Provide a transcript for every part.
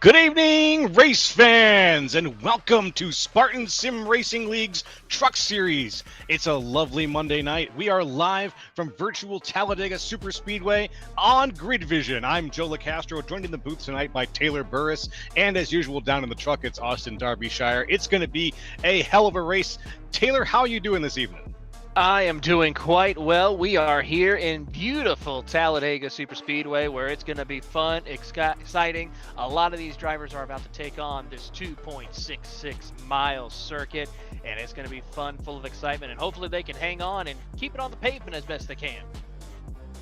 Good evening, race fans, and welcome to Spartan Sim Racing League's Truck Series. It's a lovely Monday night. We are live from virtual Talladega Superspeedway on Grid Vision. I'm Joe LaCastro, joined in the booth tonight by Taylor Burris, and as usual, down in the truck, it's Austin Derbyshire. It's going to be a hell of a race. Taylor, how are you doing this evening? I am doing quite well. We are here in beautiful Talladega Superspeedway, where it's going to be fun, exciting. A lot of these drivers are about to take on this 2.66 mile circuit, and it's going to be fun, full of excitement, and hopefully they can hang on and keep it on the pavement as best they can.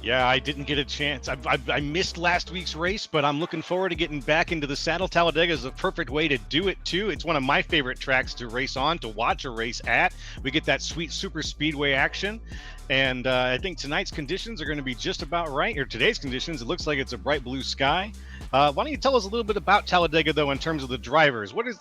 Yeah, I didn't get a chance. I missed last week's race, but I'm looking forward to getting back into the saddle. Talladega is a perfect way to do it, too. It's one of my favorite tracks to race on, to watch a race at. We get that sweet super speedway action. And I think tonight's conditions are going to be just about right, or today's conditions. It looks like it's a bright blue sky. Why don't you tell us a little bit about Talladega, though, in terms of the drivers? What are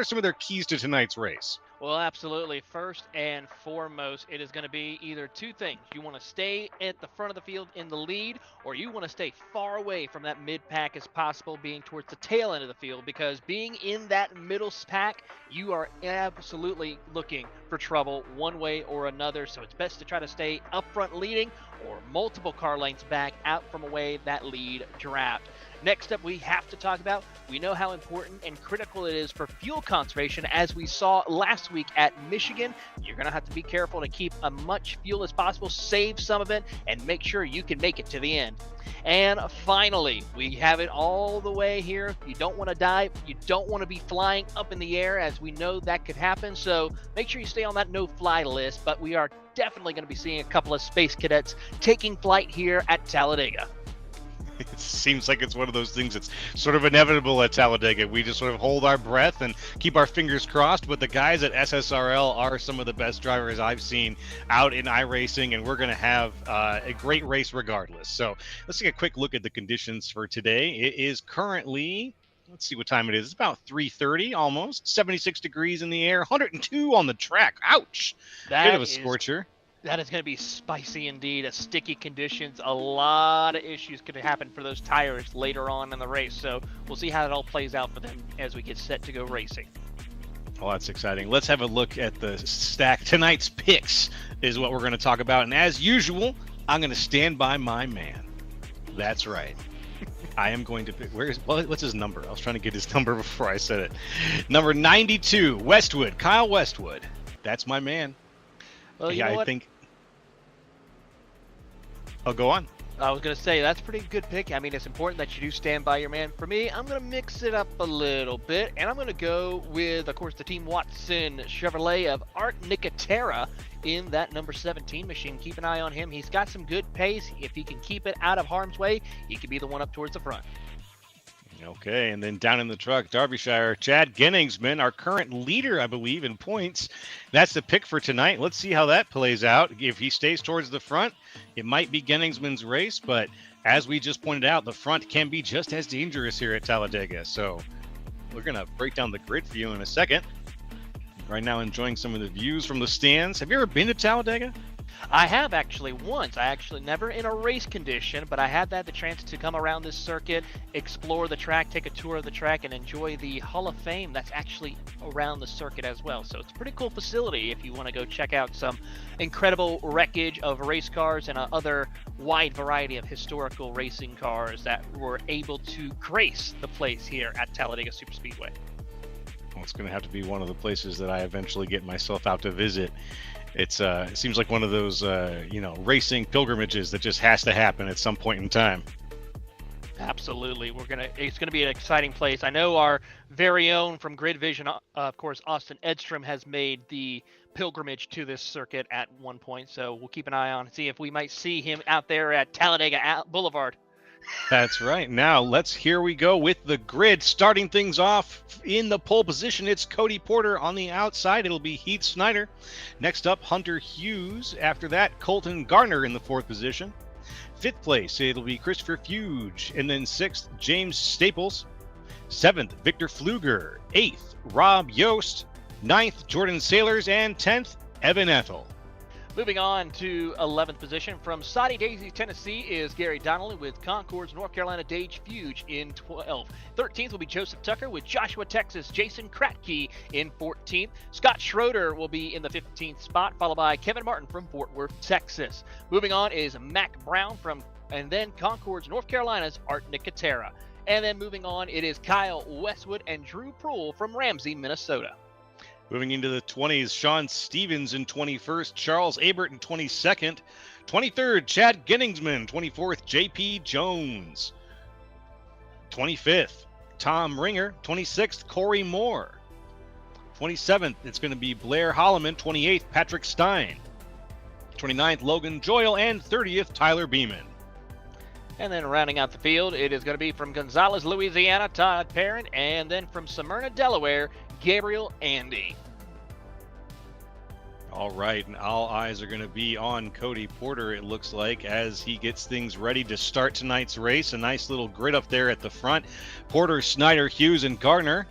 some of their keys to tonight's race? Well, absolutely. First and foremost, it is going to be either two things. You want to stay at the front of the field in the lead, or you want to stay far away from that mid-pack as possible, being towards the tail end of the field, because being in that middle pack, you are absolutely looking for trouble one way or another. So it's best to try to stay up front leading or multiple car lanes back out from away that lead draft. Next up, we have to talk about, we know how important and critical it is for fuel conservation, as we saw last week at Michigan. You're going to have to be careful to keep as much fuel as possible, save some of it, and make sure you can make it to the end. And finally, we have it all the way here. You don't want to die. You don't want to be flying up in the air, as we know that could happen. So make sure you stay on that no-fly list, but we are definitely going to be seeing a couple of space cadets taking flight here at Talladega. It seems like it's one of those things that's sort of inevitable at Talladega. We just sort of hold our breath and keep our fingers crossed, but the guys at SSRL are some of the best drivers I've seen out in iRacing, and we're going to have a great race regardless. So let's take a quick look at the conditions for today. It is currently, let's see what time it is. It's about 3:30 almost, 76 degrees in the air, 102 on the track. Ouch. Bit of a scorcher. That is going to be spicy indeed. Sticky conditions. A lot of issues could happen for those tires later on in the race. So we'll see how it all plays out for them as we get set to go racing. Well, that's exciting. Let's have a look at the stack. Tonight's picks is what we're going to talk about. And as usual, I'm going to stand by my man. That's right. I am going to pick. What's his number? I was trying to get his number before I said it. Number 92, Westwood. Kyle Westwood. That's my man. Well, you know what? I think. Oh, go on. I was going to say, that's a pretty good pick. I mean, it's important that you do stand by your man. For me, I'm going to mix it up a little bit, and I'm going to go with, of course, the Team Watson Chevrolet of Art Nicotera in that number 17 machine. Keep an eye on him. He's got some good pace. If he can keep it out of harm's way, he could be the one up towards the front. Okay, and then down in the truck, Derbyshire, Chad Genningsman, our current leader, I believe, in points. That's the pick for tonight. Let's see how that plays out. If he stays towards the front, it might be Genningsman's race, but as we just pointed out, the front can be just as dangerous here at Talladega. So we're going to break down the grid for you in a second. Right now, enjoying some of the views from the stands. Have you ever been to Talladega? I have actually once. I actually never in a race condition, but I had the chance to come around this circuit, explore the track, take a tour of the track, and enjoy the Hall of Fame that's actually around the circuit as well. So it's a pretty cool facility if you want to go check out some incredible wreckage of race cars and other wide variety of historical racing cars that were able to grace the place here at Talladega Superspeedway. Well, it's going to have to be one of the places that I eventually get myself out to visit. It seems like one of those, racing pilgrimages that just has to happen at some point in time. Absolutely. It's going to be an exciting place. I know our very own from Grid Vision, of course, Austin Edstrom has made the pilgrimage to this circuit at one point. So we'll keep an eye on and see if we might see him out there at Talladega Boulevard. That's right. Now, here we go with the grid. Starting things off in the pole position, it's Cody Porter. On the outside, it'll be Heath Snyder. Next up, Hunter Hughes. After that, Colton Garner in the fourth position. Fifth place, it'll be Christopher Fuge. And then sixth, James Staples. Seventh, Victor Pfluger. Eighth, Rob Yost. Ninth, Jordan Sailors. And 10th, Evan Ethel. Moving on to 11th position from Soddy Daisy, Tennessee is Gary Donnelly with Concord's North Carolina Dage Fuge in 12th. 13th will be Joseph Tucker with Joshua, Texas, Jason Kratke in 14th. Scott Schroeder will be in the 15th spot, followed by Kevin Martin from Fort Worth, Texas. Moving on is Mac Brown and then Concord's North Carolina's Art Nicotera. And then moving on, it is Kyle Westwood and Drew Prohl from Ramsey, Minnesota. Moving into the 20s, Sean Stevens in 21st, Charles Abert in 22nd, 23rd, Chad Genningsman, 24th, JP Jones, 25th, Tom Ringer, 26th, Corey Moore, 27th, it's going to be Blair Holloman, 28th, Patrick Stein, 29th, Logan Joyle, and 30th, Tyler Beeman. And then rounding out the field, it is going to be from Gonzales, Louisiana, Todd Parent, and then from Smyrna, Delaware, Gabriel Andy. All right, and all eyes are going to be on Cody Porter, it looks like, as he gets things ready to start tonight's race. A nice little grid up there at the front. Porter, Snyder, Hughes, and Gardner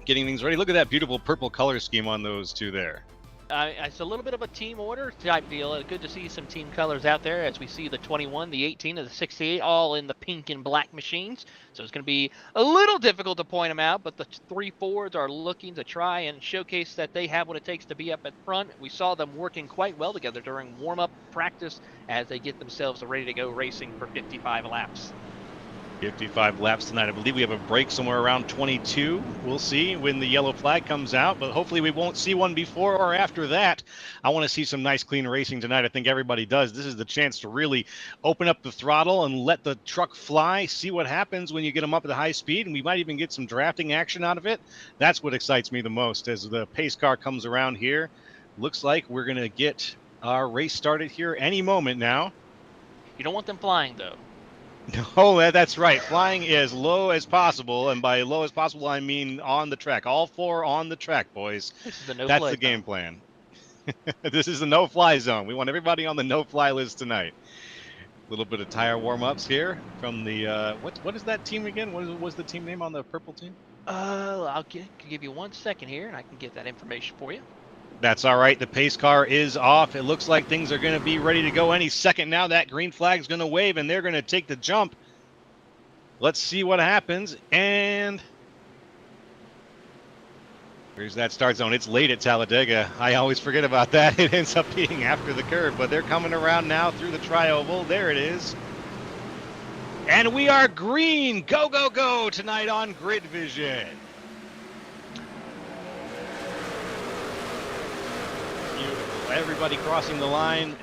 getting things ready. Look at that beautiful purple color scheme on those two there. It's a little bit of a team order type deal. Good to see some team colors out there as we see the 21, the 18, and the 68 all in the pink and black machines. So it's going to be a little difficult to point them out, but the 3 Fords are looking to try and showcase that they have what it takes to be up at front. We saw them working quite well together during warm-up practice as they get themselves ready to go racing for 55 laps. 55 laps tonight. I believe we have a break somewhere around 22. We'll see when the yellow flag comes out, but hopefully we won't see one before or after that. I want to see some nice clean racing tonight. I think everybody does. This is the chance to really open up the throttle and let the truck fly, see what happens when you get them up at high speed, and we might even get some drafting action out of it. That's what excites me the most as the pace car comes around here. Looks like we're going to get our race started here any moment now. You don't want them flying, though. No, that's right. Flying as low as possible, and by low as possible, I mean on the track. All 4 on the track, boys. This is the That's the game plan. This is the no-fly zone. We want everybody on the no-fly list tonight. A little bit of tire warm-ups here from the what is that team again? What was the team name on the purple team? I'll give you 1 second here, and I can get that information for you. That's all right. The pace car is off. It looks like things are going to be ready to go any second now. That green flag is going to wave, and they're going to take the jump. Let's see what happens. And here's that start zone. It's late at Talladega. I always forget about that. It ends up being after the curve, but they're coming around now through the tri-oval. There it is. And we are green. Go, go, go tonight on Grid Vision. Everybody crossing the line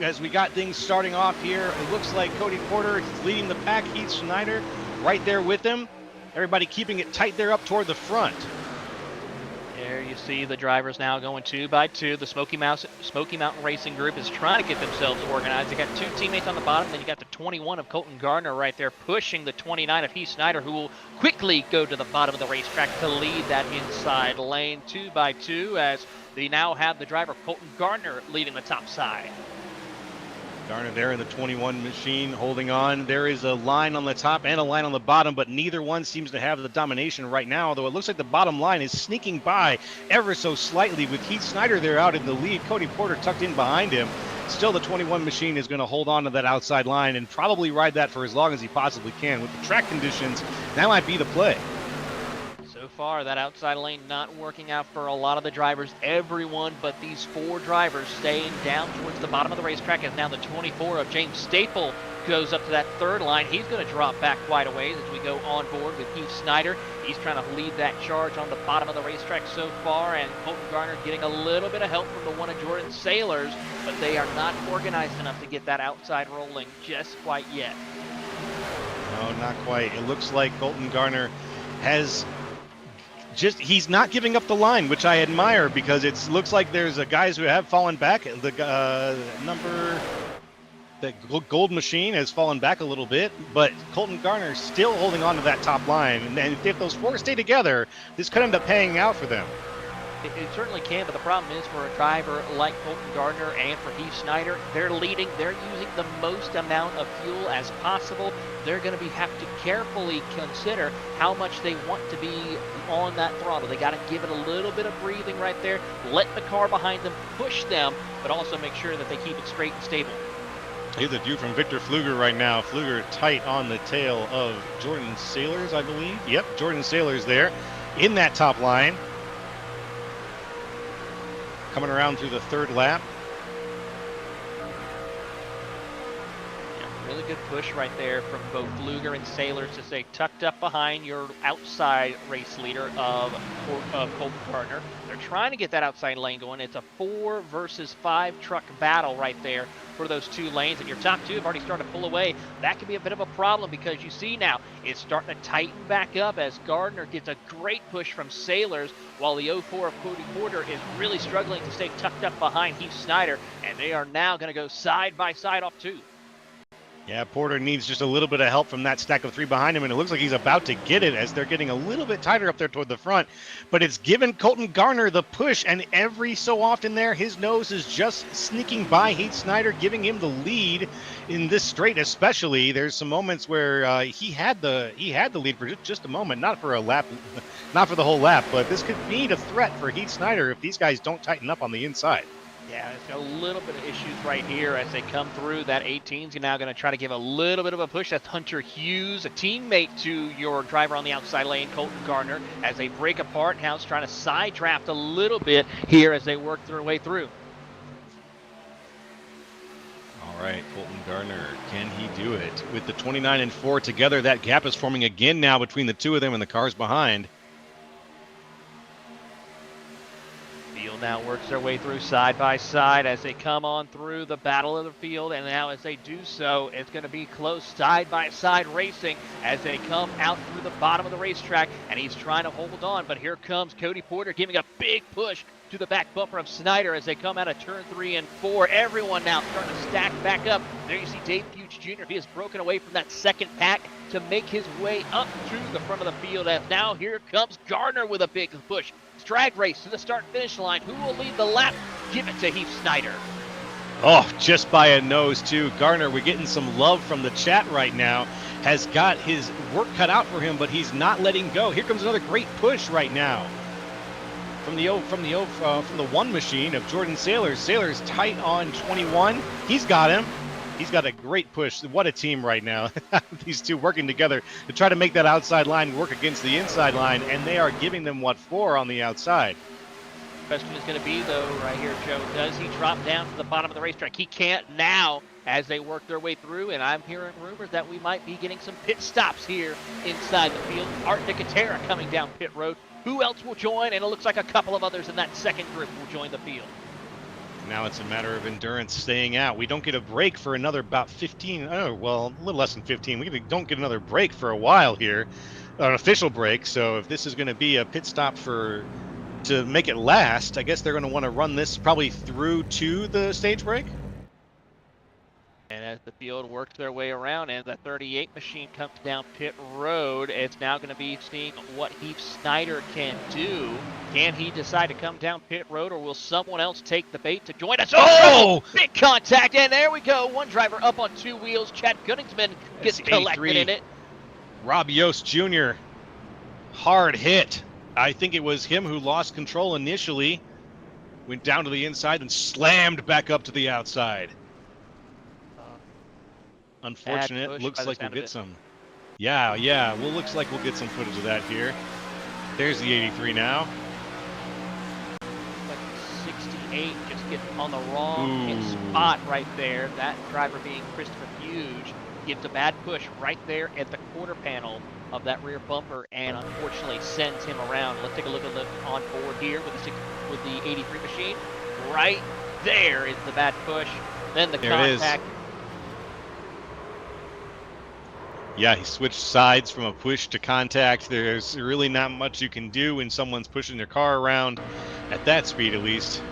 as we got things starting off here. It looks like Cody Porter is leading the pack. Heath Schneider right there with him. Everybody keeping it tight there up toward the front. There you see the drivers now going 2 by 2. The Smoky Mountain Racing Group is trying to get themselves organized. They got 2 teammates on the bottom. Then you got the 21 of Colton Gardner right there pushing the 29 of Heath Schneider, who will quickly go to the bottom of the racetrack to lead that inside lane 2 by 2 as they now have the driver Colton Gardner leading the top side. Gardner there in the 21 machine holding on. There is a line on the top and a line on the bottom, but neither one seems to have the domination right now, although it looks like the bottom line is sneaking by ever so slightly with Heath Schneider there out in the lead. Cody Porter tucked in behind him. Still, the 21 machine is going to hold on to that outside line and probably ride that for as long as he possibly can. With the track conditions, that might be the play. So far, that outside lane not working out for a lot of the drivers. Everyone but these 4 drivers staying down towards the bottom of the racetrack as now the 24 of James Staple goes up to that 3rd line. He's going to drop back quite a ways as we go on board with Heath Schneider. He's trying to lead that charge on the bottom of the racetrack so far, and Colton Gardner getting a little bit of help from the one of Jordan Sailors, but they are not organized enough to get that outside rolling just quite yet. No, not quite. It looks like Colton Gardner has he's not giving up the line, which I admire, because it looks like there's guys who have fallen back. The gold machine has fallen back a little bit, but Colton Gardner still holding on to that top line. And if those 4 stay together, this could end up paying out for them. It certainly can, but the problem is for a driver like Colton Gardner and for Heath Snyder, they're leading. They're using the most amount of fuel as possible. They're going to have to carefully consider how much they want to be on that throttle. They got to give it a little bit of breathing right there, let the car behind them push them, but also make sure that they keep it straight and stable. Here's a view from Victor Pfluger right now. Pfluger tight on the tail of Jordan Sailors, I believe. Yep, Jordan Sailors there in that top line. Coming around through the third lap. Yeah, really good push right there from both Pfluger and Sailors to stay tucked up behind your outside race leader of Colton Gardner. They're trying to get that outside lane going. It's a 4 versus 5 truck battle right there for those 2 lanes, and your top 2 have already started to pull away. That can be a bit of a problem because you see now it's starting to tighten back up as Gardner gets a great push from Sailors, while the 04 of Cody Porter is really struggling to stay tucked up behind Heath Snyder, and they are now going to go side by side off 2. Yeah, Porter needs just a little bit of help from that stack of 3 behind him, and it looks like he's about to get it as they're getting a little bit tighter up there toward the front. But it's given Colton Gardner the push, and every so often there, his nose is just sneaking by Heath Snyder, giving him the lead in this straight especially. There's some moments where he had the lead for just a moment, not for a lap, not for the whole lap, but this could be a threat for Heath Snyder if these guys don't tighten up on the inside. Yeah, it's got a little bit of issues right here as they come through. That 18's now going to try to give a little bit of a push. That's Hunter Hughes, a teammate to your driver on the outside lane, Colton Gardner, as they break apart. Now it's trying to side draft a little bit here as they work their way through. All right, Colton Gardner, can he do it? With the 29 and 4 together, that gap is forming again now between the 2 of them and the cars behind. Field now works their way through side by side as they come on through the battle of the field, and now as they do so, it's going to be close side by side racing as they come out through the bottom of the racetrack, and he's trying to hold on, but here comes Cody Porter giving a big push to the back bumper of Snyder as they come out of turn 3 and 4. Everyone now starting to stack back up. There you see Dave Hughes Jr. He has broken away from that second pack to make his way up to the front of the field, as now here comes Gardner with a big push. Drag race to the start-finish line. Who will lead the lap? Give it to Heath Snyder. Oh, just by a nose, too. Gardner, we're getting some love from the chat right now. Has got his work cut out for him, but he's not letting go. Here comes another great push right now from the one machine of Jordan Sailors. Sailors tight on 21. He's got him. He's got a great push. What a team right now. These 2 working together to try to make that outside line work against the inside line, and they are giving them, 4 on the outside. Question is going to be, though, right here, Joe, does he drop down to the bottom of the racetrack? He can't now as they work their way through, and I'm hearing rumors that we might be getting some pit stops here inside the field. Art Nicotera coming down pit road. Who else will join? And it looks like a couple of others in that second group will join the field. Now it's a matter of endurance staying out. We don't get a break for another about 15, a little less than 15. We don't get another break for a while here, an official break. So if this is going to be a pit stop to make it last, I guess they're going to want to run this probably through to the stage break. And as the field works their way around and the 38 machine comes down pit road, it's now going to be seeing what Heath Snyder can do. Can he decide to come down pit road, or will someone else take the bait to join us? Oh! Big contact, and there we go. One driver up on 2 wheels. Chad Gunningsman gets collected in it. Rob Yost Jr. Hard hit. I think it was him who lost control initially. Went down to the inside and slammed back up to the outside. Unfortunate. Looks like we'll get some. Yeah. Well, looks like we'll get some footage of that here. There's the 83 now. Like 68, just getting on the wrong spot right there. That driver being Christopher Hughes gives a bad push right there at the quarter panel of that rear bumper, and unfortunately sends him around. Let's take a look at the on board here with the 83 machine. Right there is the bad push. Then the contact. Yeah, he switched sides from a push to contact. There's really not much you can do when someone's pushing their car around at that speed, at least.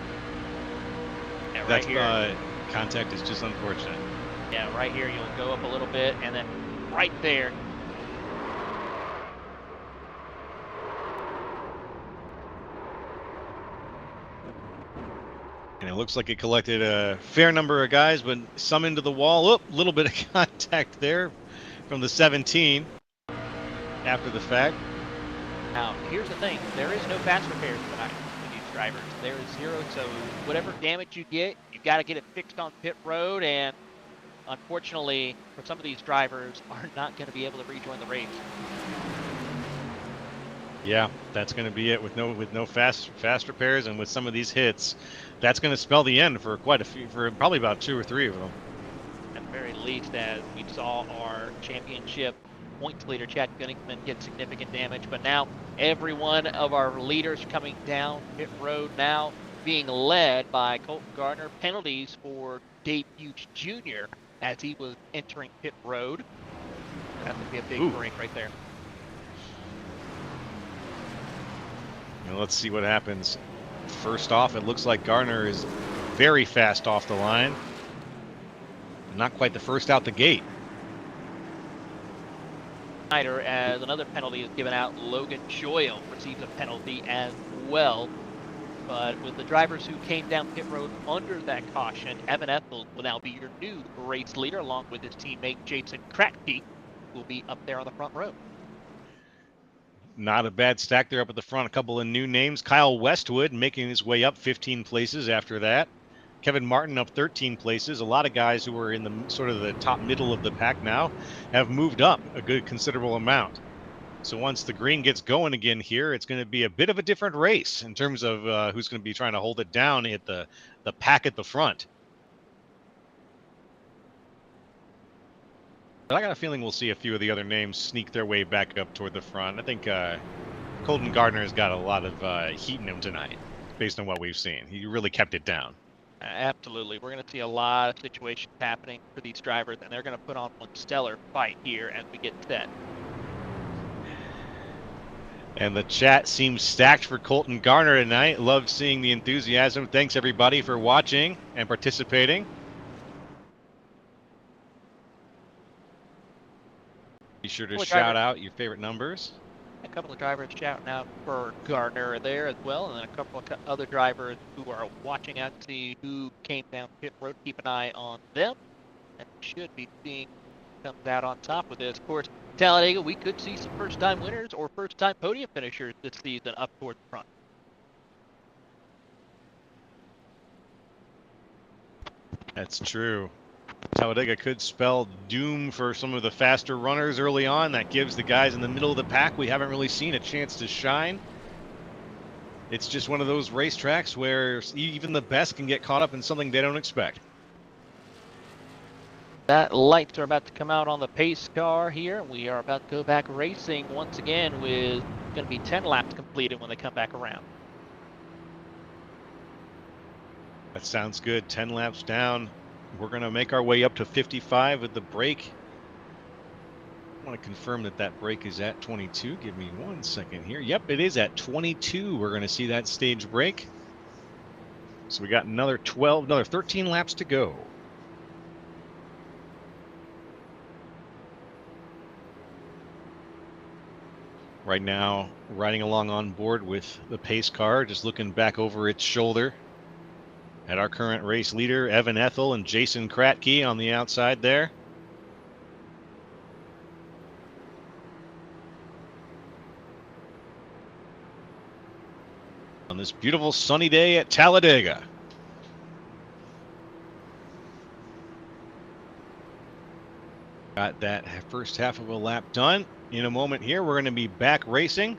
Yeah, right here. Contact is just unfortunate. Yeah, right here you'll go up a little bit, and then right there. And it looks like it collected a fair number of guys, but some into the wall. Oh, a little bit of contact there from the 17 after the fact. Now, here's the thing. There is no fast repairs tonight for these drivers. There is zero, so whatever damage you get, you got to get it fixed on pit road, and unfortunately, for some of these drivers, are not going to be able to rejoin the race. Yeah, that's going to be it with no fast repairs, and with some of these hits, that's going to spell the end for quite a few, for probably about 2 or 3 of them. At the very least, as we saw our championship points leader, Chad Gunnington, get significant damage, but now every one of our leaders coming down pit road now being led by Colton Gardner. Penalties for Dave Hughes Jr. as he was entering pit road. That's going to be a big break right there. Now let's see what happens. First off, it looks like Gardner is very fast off the line. Not quite the first out the gate. Snyder, as another penalty is given out, Logan Joyle receives a penalty as well. But with the drivers who came down pit road under that caution, Evan Ethel will now be your new race leader, along with his teammate Jason Kratke, who will be up there on the front row. Not a bad stack there up at the front. A couple of new names. Kyle Westwood making his way up 15 places after that. Kevin Martin up 13 places. A lot of guys who were in the sort of the top middle of the pack now have moved up a good considerable amount. So once the green gets going again here, it's going to be a bit of a different race in terms of who's going to be trying to hold it down at the pack at the front. But I got a feeling we'll see a few of the other names sneak their way back up toward the front. I think Colton Gardner has got a lot of heat in him tonight, based on what we've seen. He really kept it down. Absolutely. We're going to see a lot of situations happening for these drivers, and they're going to put on one stellar fight here as we get set. And the chat seems stacked for Colton Gardner tonight. Love seeing the enthusiasm. Thanks, everybody, for watching and participating. Be sure to shout out your favorite numbers. A couple of drivers shouting out for Gardner there as well, and then a couple of other drivers who are watching out to see who came down pit road. Keep an eye on them, and should be seeing who comes out on top with this. Of course, Talladega, we could see some first-time winners or first-time podium finishers this season up toward the front. That's true. Talladega could spell doom for some of the faster runners early on. That gives the guys in the middle of the pack we haven't really seen a chance to shine. It's just one of those racetracks where even the best can get caught up in something they don't expect. That lights are about to come out on the pace car here. We are about to go back racing once again with going to be 10 laps completed when they come back around. That sounds good. 10 laps down. We're going to make our way up to 55 with the break. I want to confirm that that break is at 22. Give me 1 second here. Yep, it is at 22. We're going to see that stage break. So we got another 13 laps to go. Right now, riding along on board with the pace car, just looking back over its shoulder at our current race leader, Evan Ethel, and Jason Kratke on the outside there. On this beautiful sunny day at Talladega. Got that first half of a lap done. In a moment here, we're going to be back racing.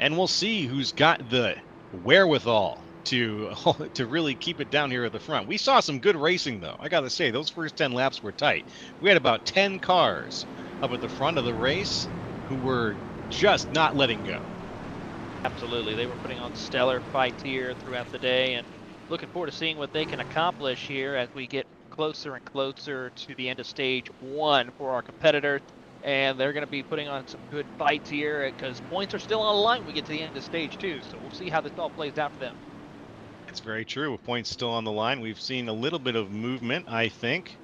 And we'll see who's got the wherewithal to really keep it down here at the front. We saw some good racing, though. I got to say, those first 10 laps were tight. We had about 10 cars up at the front of the race who were just not letting go. Absolutely. They were putting on stellar fights here throughout the day, and looking forward to seeing what they can accomplish here as we get closer and closer to the end of stage 1 for our competitors. And they're going to be putting on some good fights here because points are still on the line when we get to the end of stage 2. So we'll see how this all plays out for them. It's very true. With points still on the line, we've seen a little bit of movement, I think,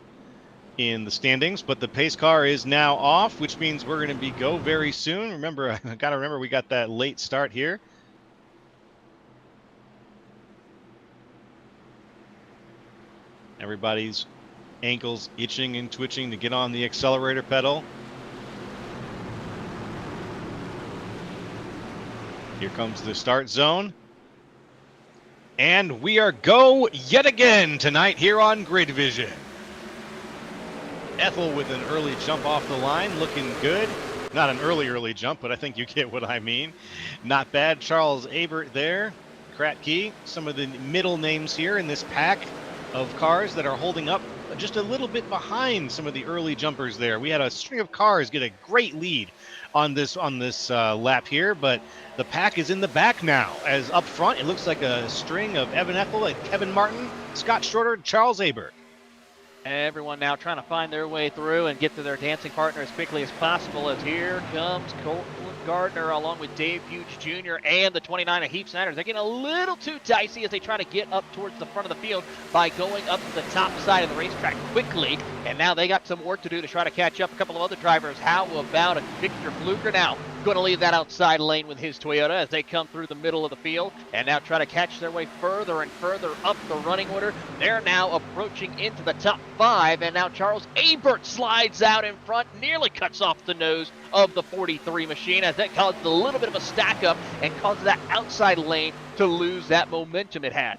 in the standings. But the pace car is now off, which means we're going to go very soon. Remember, I got to remember we got that late start here. Everybody's ankles itching and twitching to get on the accelerator pedal. Here comes the start zone. And we are go yet again tonight here on Grid Vision. Ethel with an early jump off the line, looking good. Not an early jump, but I think you get what I mean. Not bad. Charles Abert there. Kratke, some of the middle names here in this pack of cars that are holding up just a little bit behind some of the early jumpers there. We had a string of cars get a great lead on this lap here, but the pack is in the back now. As up front, it looks like a string of Evan Ethel and Kevin Martin, Scott Shorter, Charles Abert. Everyone now trying to find their way through and get to their dancing partner as quickly as possible, as here comes Colt Gardner along with Dave Hughes Jr. and the 29 of Heath Snyder. They're getting a little too dicey as they try to get up towards the front of the field by going up to the top side of the racetrack quickly. And now they got some work to do to try to catch up a couple of other drivers. How about a Victor Fluker now? Going to leave that outside lane with his Toyota as they come through the middle of the field and now try to catch their way further and further up the running order. They're now approaching into the top 5, and now Charles Abert slides out in front, nearly cuts off the nose of the 43 machine as that caused a little bit of a stack up and caused that outside lane to lose that momentum it had.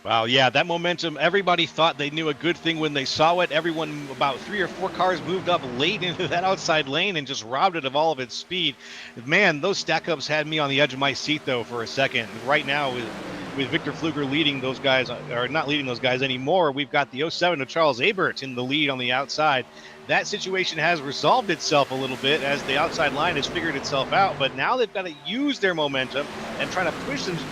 Wow, yeah, that momentum, everybody thought they knew a good thing when they saw it. Everyone, about 3 or 4 cars moved up late into that outside lane and just robbed it of all of its speed. Man, those stack-ups had me on the edge of my seat, though, for a second. Right now, with Victor Fluger leading those guys, or not leading those guys anymore, we've got the 07 of Charles Abert in the lead on the outside. That situation has resolved itself a little bit as the outside line has figured itself out, but now they've got to use their momentum and try to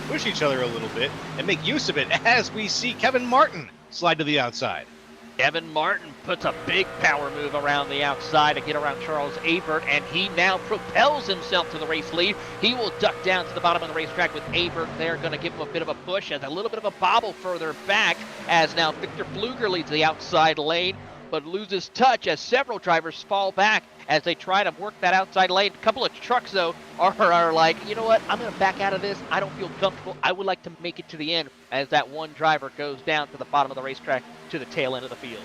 push each other a little bit and make use of it as we see Kevin Martin slide to the outside. Kevin Martin puts a big power move around the outside to get around Charles Abert, and he now propels himself to the race lead. He will duck down to the bottom of the racetrack with Abert there, going to give him a bit of a push as a little bit of a bobble further back as now Victor Fluger leads the outside lane, but loses touch as several drivers fall back as they try to work that outside lane. A couple of trucks, though, are like, you know what, I'm going to back out of this. I don't feel comfortable. I would like to make it to the end as that one driver goes down to the bottom of the racetrack to the tail end of the field.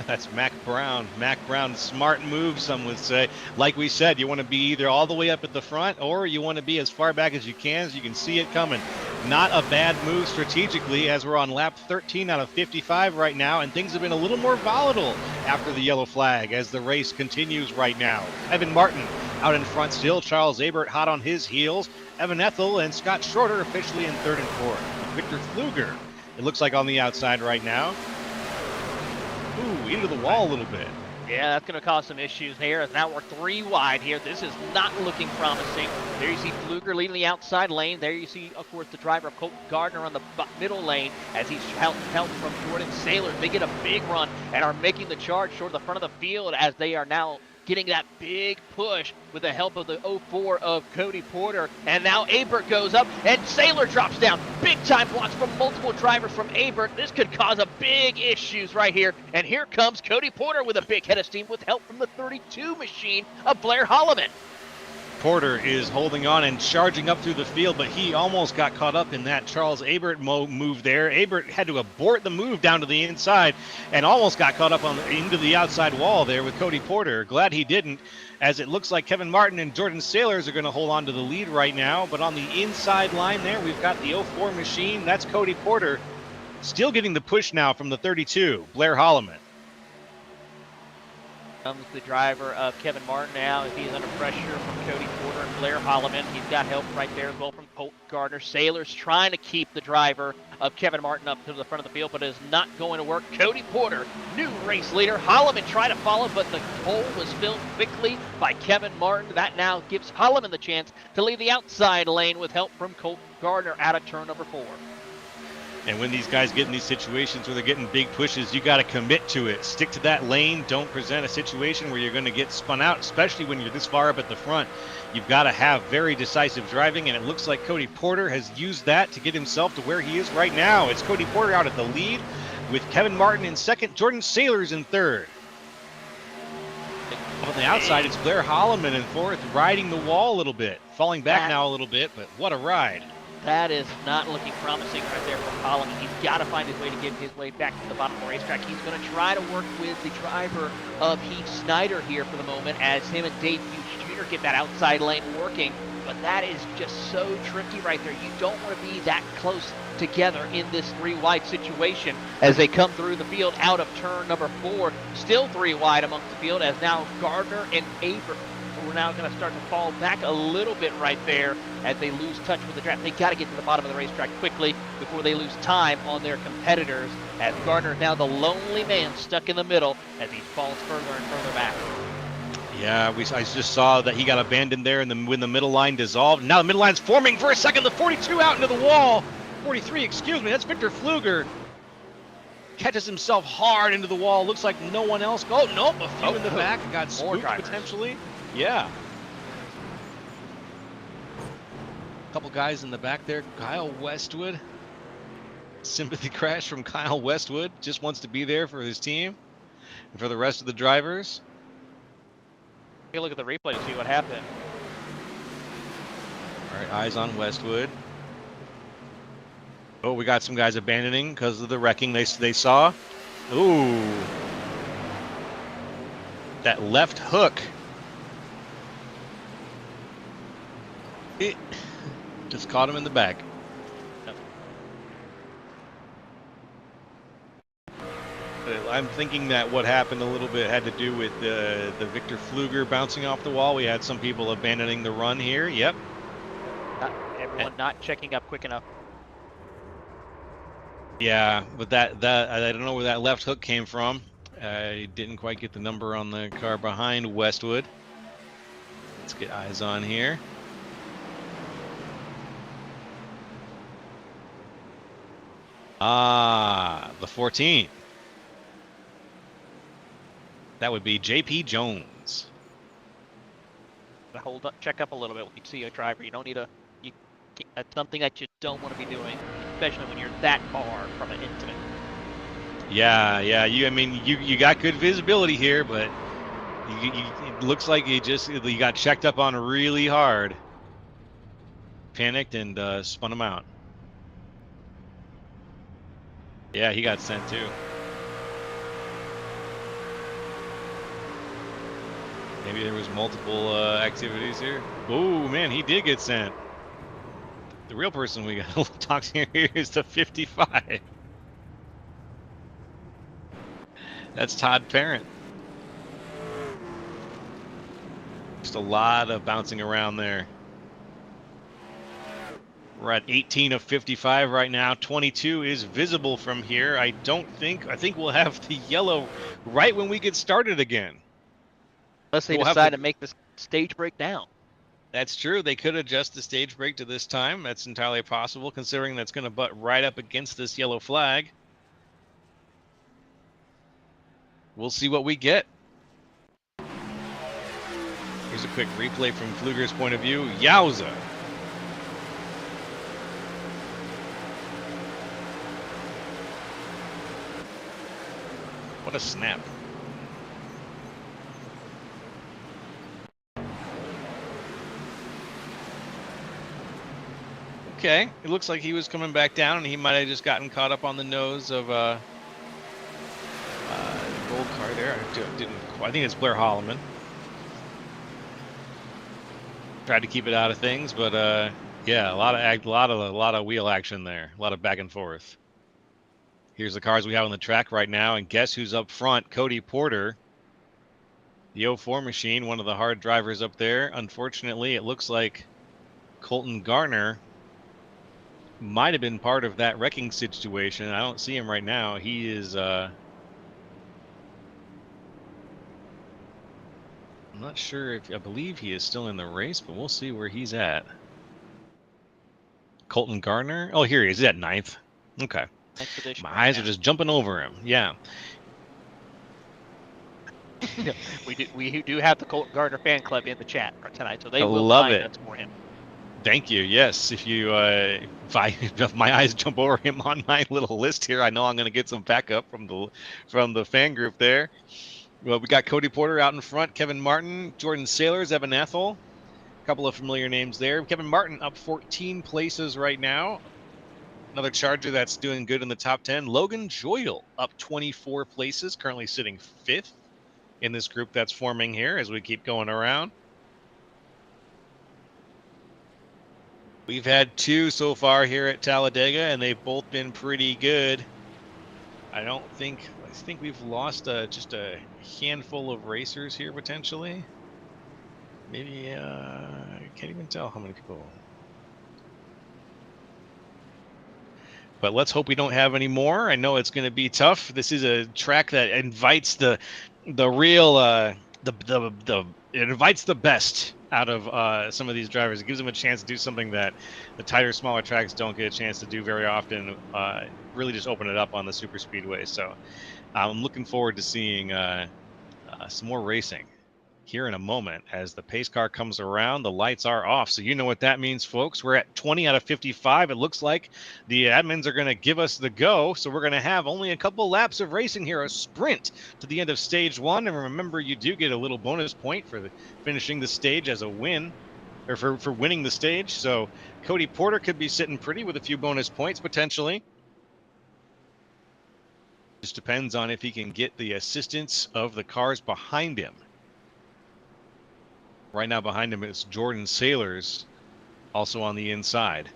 That's Mac Brown. Mac Brown, smart move, some would say. Like we said, you want to be either all the way up at the front or you want to be as far back as you can see it coming. Not a bad move strategically as we're on lap 13 out of 55 right now, and things have been a little more volatile after the yellow flag as the race continues right now. Evan Martin out in front still. Charles Abert hot on his heels. Evan Ethel and Scott Shorter officially in 3rd and 4th. Victor Fluger, it looks like on the outside right now. Ooh, into the wall a little bit. Yeah, that's going to cause some issues here. As now we're 3 wide here. This is not looking promising. There you see Fluger leading the outside lane. There you see, of course, the driver of Colt Gardner on the middle lane as he's helped from Jordan Sailors. They get a big run and are making the charge toward the front of the field as they are now getting that big push with the help of the 04 of Cody Porter. And now Abert goes up and Sailor drops down. Big time blocks from multiple drivers from Abert. This could cause a big issues right here. And here comes Cody Porter with a big head of steam with help from the 32 machine of Blair Holloman. Porter is holding on and charging up through the field, but he almost got caught up in that Charles Abert move there. Abert had to abort the move down to the inside and almost got caught up into the outside wall there with Cody Porter. Glad he didn't, as it looks like Kevin Martin and Jordan Sailors are going to hold on to the lead right now. But on the inside line there, we've got the 04 machine. That's Cody Porter still getting the push now from the 32, Blair Holloman. Comes the driver of Kevin Martin now as he's under pressure from Cody Porter and Blair Holloman. He's got help right there as well from Colt Gardner. Sailors trying to keep the driver of Kevin Martin up to the front of the field, but it is not going to work. Cody Porter, new race leader. Holloman tried to follow, but the hole was filled quickly by Kevin Martin. That now gives Holloman the chance to leave the outside lane with help from Colt Gardner out of turn number 4. And when these guys get in these situations where they're getting big pushes, you got to commit to it. Stick to that lane. Don't present a situation where you're going to get spun out, especially when you're this far up at the front. You've got to have very decisive driving, and it looks like Cody Porter has used that to get himself to where he is right now. It's Cody Porter out at the lead with Kevin Martin in 2nd, Jordan Sailors in 3rd. On the outside, it's Blair Holloman in 4th, riding the wall a little bit. Falling back now a little bit, but what a ride. That is not looking promising right there for Collins. He's got to find his way to get his way back to the bottom of the racetrack. He's going to try to work with the driver of Heath Snyder here for the moment as him and Dave Hughes Jr. get that outside lane working. But that is just so tricky right there. You don't want to be that close together in this 3-wide situation as they come through the field out of turn number 4. Still 3 wide amongst the field as now Gardner and Aber we're now going to start to fall back a little bit right there as they lose touch with the draft. They got to get to the bottom of the racetrack quickly before they lose time on their competitors, as Gardner is now the lonely man stuck in the middle as he falls further and further back. Yeah, I just saw that he got abandoned there when the middle line dissolved. Now the middle line's forming for a second. The 42 out into the wall. 43, excuse me. That's Victor Pfluger. Catches himself hard into the wall. Looks like no one else. Oh, nope. A few in the back. Got spooked potentially. Yeah. A couple guys in the back there. Kyle Westwood. Sympathy crash from Kyle Westwood. Just wants to be there for his team and for the rest of the drivers. Take a look at the replay to see what happened. All right, eyes on Westwood. Oh, we got some guys abandoning because of the wrecking they saw. Ooh. That left hook. It just caught him in the back. I'm thinking that what happened a little bit had to do with the Victor Pfluger bouncing off the wall. We had some people abandoning the run here. Yep. Everyone not checking up quick enough. Yeah, but that I don't know where that left hook came from. I didn't quite get the number on the car behind Westwood. Let's get eyes on here. Ah, the 14. That would be JP Jones. Hold up, check up a little bit when you see a driver. You don't need that's something that you don't want to be doing, especially when you're that far from an incident. Yeah. You got good visibility here, but it looks like you got checked up on really hard. Panicked and spun him out. Yeah, he got sent too. Maybe there was multiple activities here. Oh man, he did get sent. The real person we got to talk to here is the 55. That's Todd Parent. Just a lot of bouncing around there. We're at 18 of 55 right now. 22 is visible from here. I think we'll have the yellow right when we get started again. Unless they decide to make the stage break down. That's true. They could adjust the stage break to this time. That's entirely possible, considering that's going to butt right up against this yellow flag. We'll see what we get. Here's a quick replay from Pfluger's point of view. Yowza! What a snap. Okay, it looks like he was coming back down, and he might have just gotten caught up on the nose of the gold car there. I think it's Blair Holloman. Tried to keep it out of things, but yeah, a lot of wheel action there, a lot of back and forth. Here's the cars we have on the track right now, and guess who's up front? Cody Porter, the 04 machine, one of the hard drivers up there. Unfortunately, it looks like Colton Garner might have been part of that wrecking situation. I don't see him right now. He is I'm not sure I believe he is still in the race, but we'll see where he's at. Colton Garner. Oh, here he is. He's at 9th. Okay. My eyes are just jumping over him. Yeah. we do have the Colton Gardner fan club in the chat tonight, so they will love find it. us for him. Thank you. Yes, if my eyes jump over him on my little list here, I know I'm going to get some backup from the fan group there. Well, we got Cody Porter out in front, Kevin Martin, Jordan Sailors, Evan Ethel, couple of familiar names there. Kevin Martin up 14 places right now. Another Charger that's doing good in the top 10. Logan Joyle up 24 places, currently sitting 5th in this group that's forming here as we keep going around. We've had 2 so far here at Talladega, and they've both been pretty good. I think we've lost just a handful of racers here potentially. Maybe I can't even tell how many people. But let's hope we don't have any more. I know it's going to be tough. This is a track that invites the real it invites the best out of some of these drivers. It gives them a chance to do something that the tighter, smaller tracks don't get a chance to do very often. Really just open it up on the Superspeedway. So I'm looking forward to seeing some more racing here in a moment. As the pace car comes around, the lights are off. So you know what that means, folks. We're at 20 out of 55. It looks like the admins are going to give us the go. So we're going to have only a couple laps of racing here, a sprint to the end of stage 1. And remember, you do get a little bonus point for finishing the stage as a win, or for winning the stage. So Cody Porter could be sitting pretty with a few bonus points potentially. Just depends on if he can get the assistance of the cars behind him. Right now behind him is Jordan Sailors, also on the inside.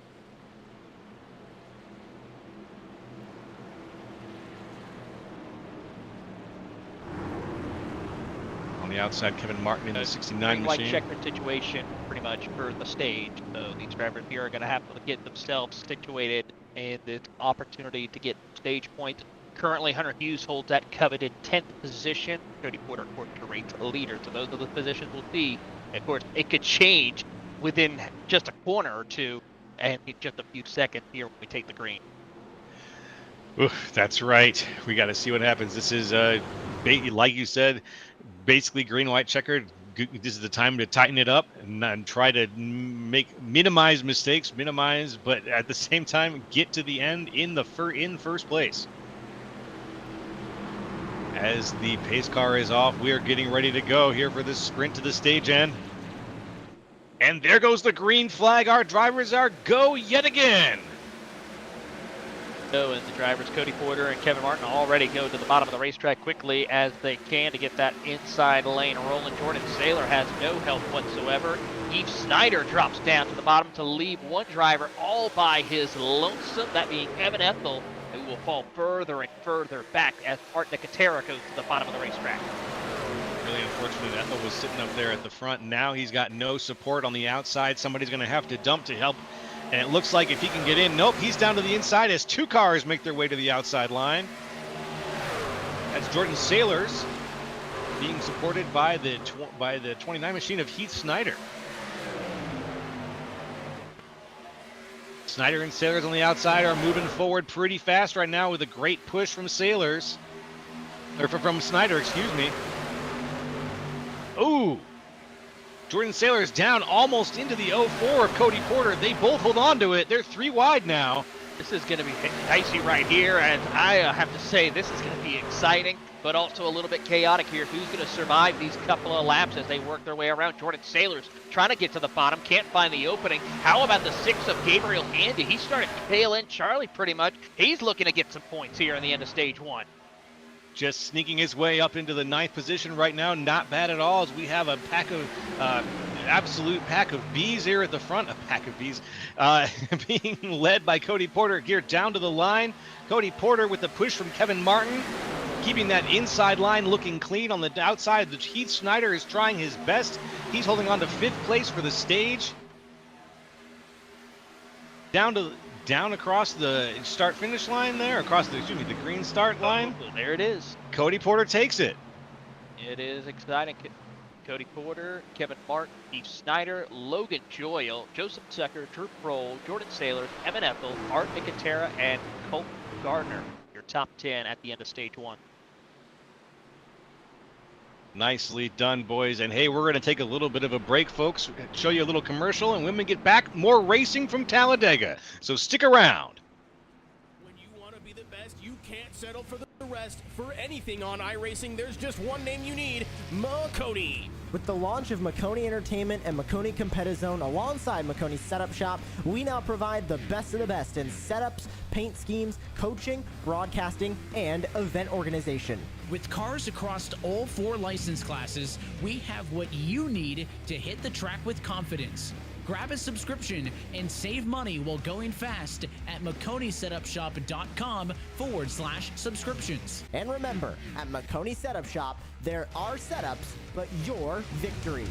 On the outside, Kevin Martin in the 69 machine. Checker situation pretty much for the stage. So these drivers here are going to have to get themselves situated and the opportunity to get stage points. Currently, Hunter Hughes holds that coveted 10th position. Cody Porter, of course, the race leader. So those are the positions we'll see. Of course, it could change within just a corner or two, and in just a few seconds here when we take the green. Oof, that's right. We got to see what happens. This is, like you said, basically green-white checkered. This is the time to tighten it up and try to minimize mistakes, but at the same time get to the end in first place. As the pace car is off, we are getting ready to go here for this sprint to the stage end. And there goes the green flag. Our drivers are go yet again. So, and the drivers, Cody Porter and Kevin Martin, already go to the bottom of the racetrack quickly as they can to get that inside lane rolling. Jordan Sailor has no help whatsoever. Heath Snyder drops down to the bottom to leave one driver all by his lonesome, that being Evan Ethel, who will fall further and further back as Art Nicotera goes to the bottom of the racetrack. Really unfortunate. Ethel was sitting up there at the front. Now he's got no support on the outside. Somebody's going to have to dump to help. And it looks like if he can get in, nope, he's down to the inside as 2 cars make their way to the outside line. That's Jordan Sailors being supported by the 29 machine of Heath Snyder. Snyder and Sailors on the outside are moving forward pretty fast right now with a great push from Sailors. Or from Snyder, excuse me. Ooh. Jordan Sailors down almost into the 04 of Cody Porter. They both hold on to it. They're 3 wide now. This is going to be dicey right here, and I have to say this is going to be exciting, but also a little bit chaotic here. Who's going to survive these couple of laps as they work their way around? Jordan Sailors trying to get to the bottom, can't find the opening. How about the 6 of Gabriel Handy? He started to tail end Charlie pretty much. He's looking to get some points here in the end of stage 1. Just sneaking his way up into the 9th position right now. Not bad at all, as we have a pack of absolute pack of bees here at the front. A pack of bees being led by Cody Porter here down to the line. Cody Porter with the push from Kevin Martin, keeping that inside line looking clean. On the outside, the Heath Snyder is trying his best. He's holding on to 5th place for the stage. Down across the start-finish line there, across the green start line. Oh, there it is. Cody Porter takes it. It is exciting. Cody Porter, Kevin Martin, Heath Snyder, Logan Joyle, Joseph Tucker, Drew Prohl, Jordan Sailors, Evan Ethel, Art Nicotera, and Colt Gardner. Your top 10 at the end of stage 1. Nicely done, boys. And hey, we're going to take a little bit of a break, folks. Show you a little commercial, and when we get back, more racing from Talladega. So stick around. When you want to be the best, you can't settle for the rest. For anything on iRacing, there's just one name you need: Cody. With the launch of Makoni Entertainment and Makoni Competizone alongside Makoni Setup Shop, we now provide the best of the best in setups, paint schemes, coaching, broadcasting, and event organization. With cars across all 4 license classes, we have what you need to hit the track with confidence. Grab a subscription and save money while going fast at MakoniSetupShop.com/subscriptions. And remember, at Makoni Setup Shop, there are setups, but your victories.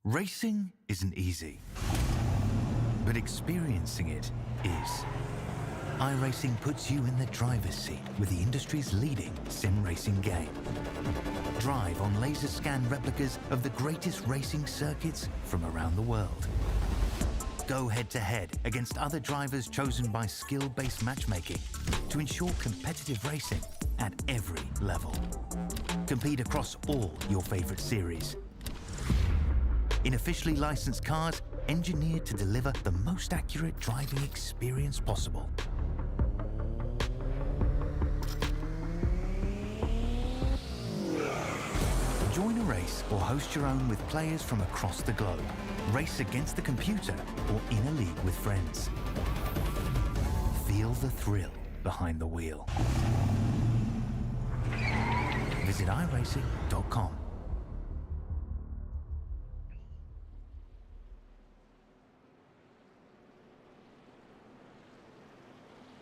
Racing isn't easy, but experiencing it is. iRacing puts you in the driver's seat with the industry's leading sim racing game. Drive on laser scan replicas of the greatest racing circuits from around the world. Go head-to-head against other drivers chosen by skill-based matchmaking to ensure competitive racing at every level. Compete across all your favorite series. In officially licensed cars, engineered to deliver the most accurate driving experience possible. Join a race or host your own with players from across the globe. Race against the computer or in a league with friends. Feel the thrill behind the wheel. Visit iRacing.com.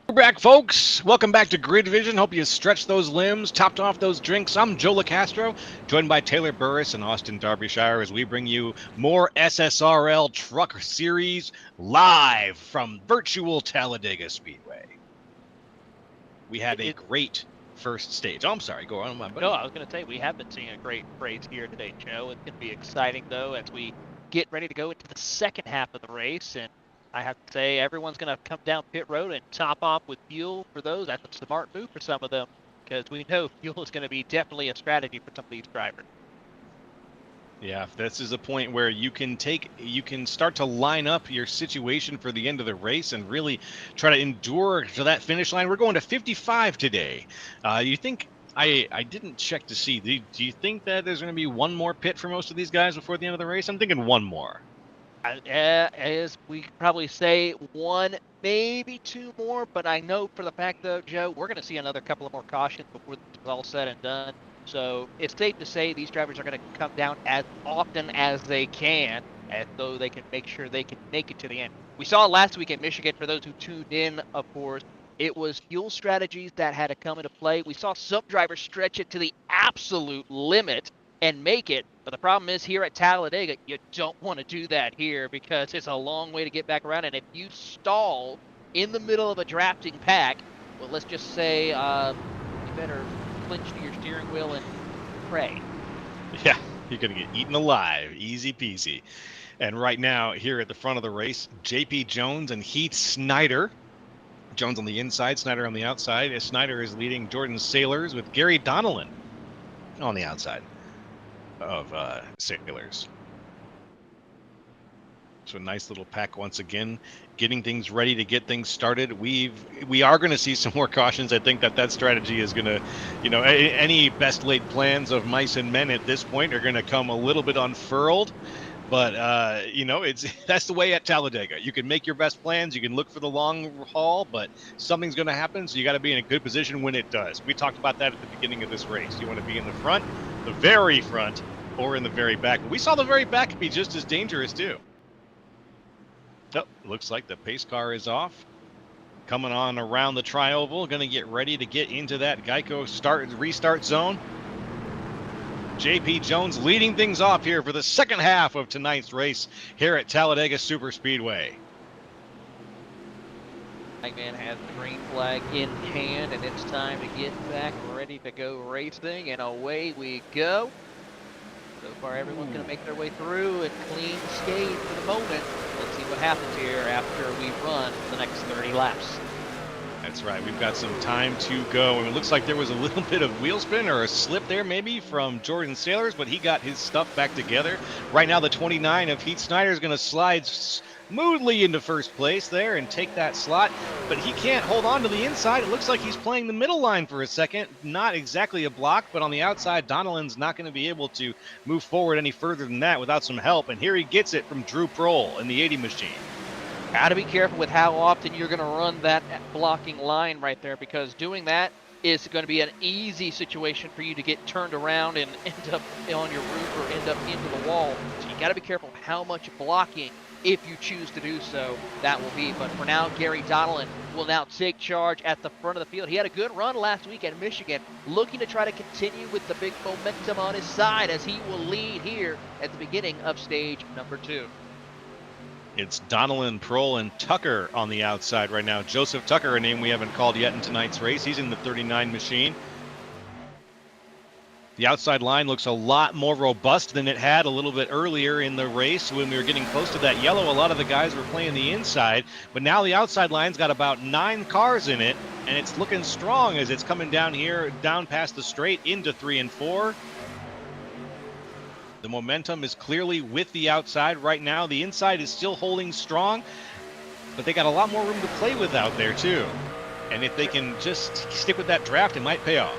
We're back, folks. Welcome back to Grid Vision. Hope you stretched those limbs, topped off those drinks. I'm Joe LaCastro, joined by Taylor Burris and Austin Derbyshire as we bring you more SSRL Truck Series live from virtual Talladega Speedway. We had a great first stage. Oh, I'm sorry. Go on. No, I was going to say we have been seeing a great race here today, Joe. It's going to be exciting, though, as we get ready to go into the second half of the race. And I have to say, everyone's going to come down pit road and top off with fuel for those. That's a smart move for some of them, because we know fuel is going to be definitely a strategy for some of these drivers. Yeah, this is a point where you can start to line up your situation for the end of the race and really try to endure to that finish line. We're going to 55 today. You think, I didn't check to see, do you think that there's going to be one more pit for most of these guys before the end of the race? I'm thinking one more. As we could probably say, one, maybe two more, but I know for the fact, though, Joe, we're going to see another couple of more cautions before it's all said and done. So it's safe to say these drivers are going to come down as often as they can, as though they can make sure they can make it to the end. We saw last week in Michigan, for those who tuned in, of course, it was fuel strategies that had to come into play. We saw some drivers stretch it to the absolute limit and make it. But the problem is here at Talladega, you don't want to do that here because it's a long way to get back around. And if you stall in the middle of a drafting pack, well, let's just say you better clinch to your steering wheel and pray. Yeah, you're going to get eaten alive. Easy peasy. And right now, here at the front of the race, JP Jones and Heath Snyder. Jones on the inside, Snyder on the outside. Snyder is leading Jordan Sailors with Gary Donnellan on the outside of Sailors. So a nice little pack once again, getting things ready to get things started. We are going to see some more cautions. I think that strategy is going to, any best laid plans of mice and men at this point are going to come a little bit unfurled. But you know, it's that's the way at Talladega. You can make your best plans, you can look for the long haul, but something's going to happen, so you got to be in a good position when it does. We talked about that at the beginning of this race. You want to be in the front, the very front, or in the very back. We saw the very back be just as dangerous too. Oh, looks like the pace car is off. Coming on around the tri-oval, going to get ready to get into that Geico restart zone. JP Jones leading things off here for the second half of tonight's race here at Talladega Superspeedway. Flagman has the green flag in hand, and it's time to get back ready to go racing, and away we go. So far, everyone's going to make their way through and clean skate for the moment. Let's see what happens here after we run the next 30 laps. That's right. We've got some time to go. And it looks like there was a little bit of wheel spin or a slip there maybe from Jordan Sailors, but he got his stuff back together. Right now, the 29 of Heath Snyder is going to slide smoothly into first place there and take that slot, but he can't hold on to the inside. It looks like he's playing the middle line for a second. Not exactly a block, but on the outside, Donnellan's not going to be able to move forward any further than that without some help. And here he gets it from Drew Prohl in the 80 machine. Got to be careful with how often you're going to run that blocking line right there, because doing that is going to be an easy situation for you to get turned around and end up on your roof or end up into the wall. So you got to be careful how much blocking, if you choose to do so, that will be. But for now, Gary Donnellan will now take charge at the front of the field. He had a good run last week at Michigan, looking to try to continue with the big momentum on his side as he will lead here at the beginning of stage number 2. It's Donnellan, Prohl, and Tucker on the outside right now. Joseph Tucker, a name we haven't called yet in tonight's race. He's in the 39 machine. The outside line looks a lot more robust than it had a little bit earlier in the race when we were getting close to that yellow. A lot of the guys were playing the inside, but now the outside line's got about 9 cars in it, and it's looking strong as it's coming down here, down past the straight into 3 and 4. The momentum is clearly with the outside right now. The inside is still holding strong, but they got a lot more room to play with out there too. And if they can just stick with that draft, it might pay off.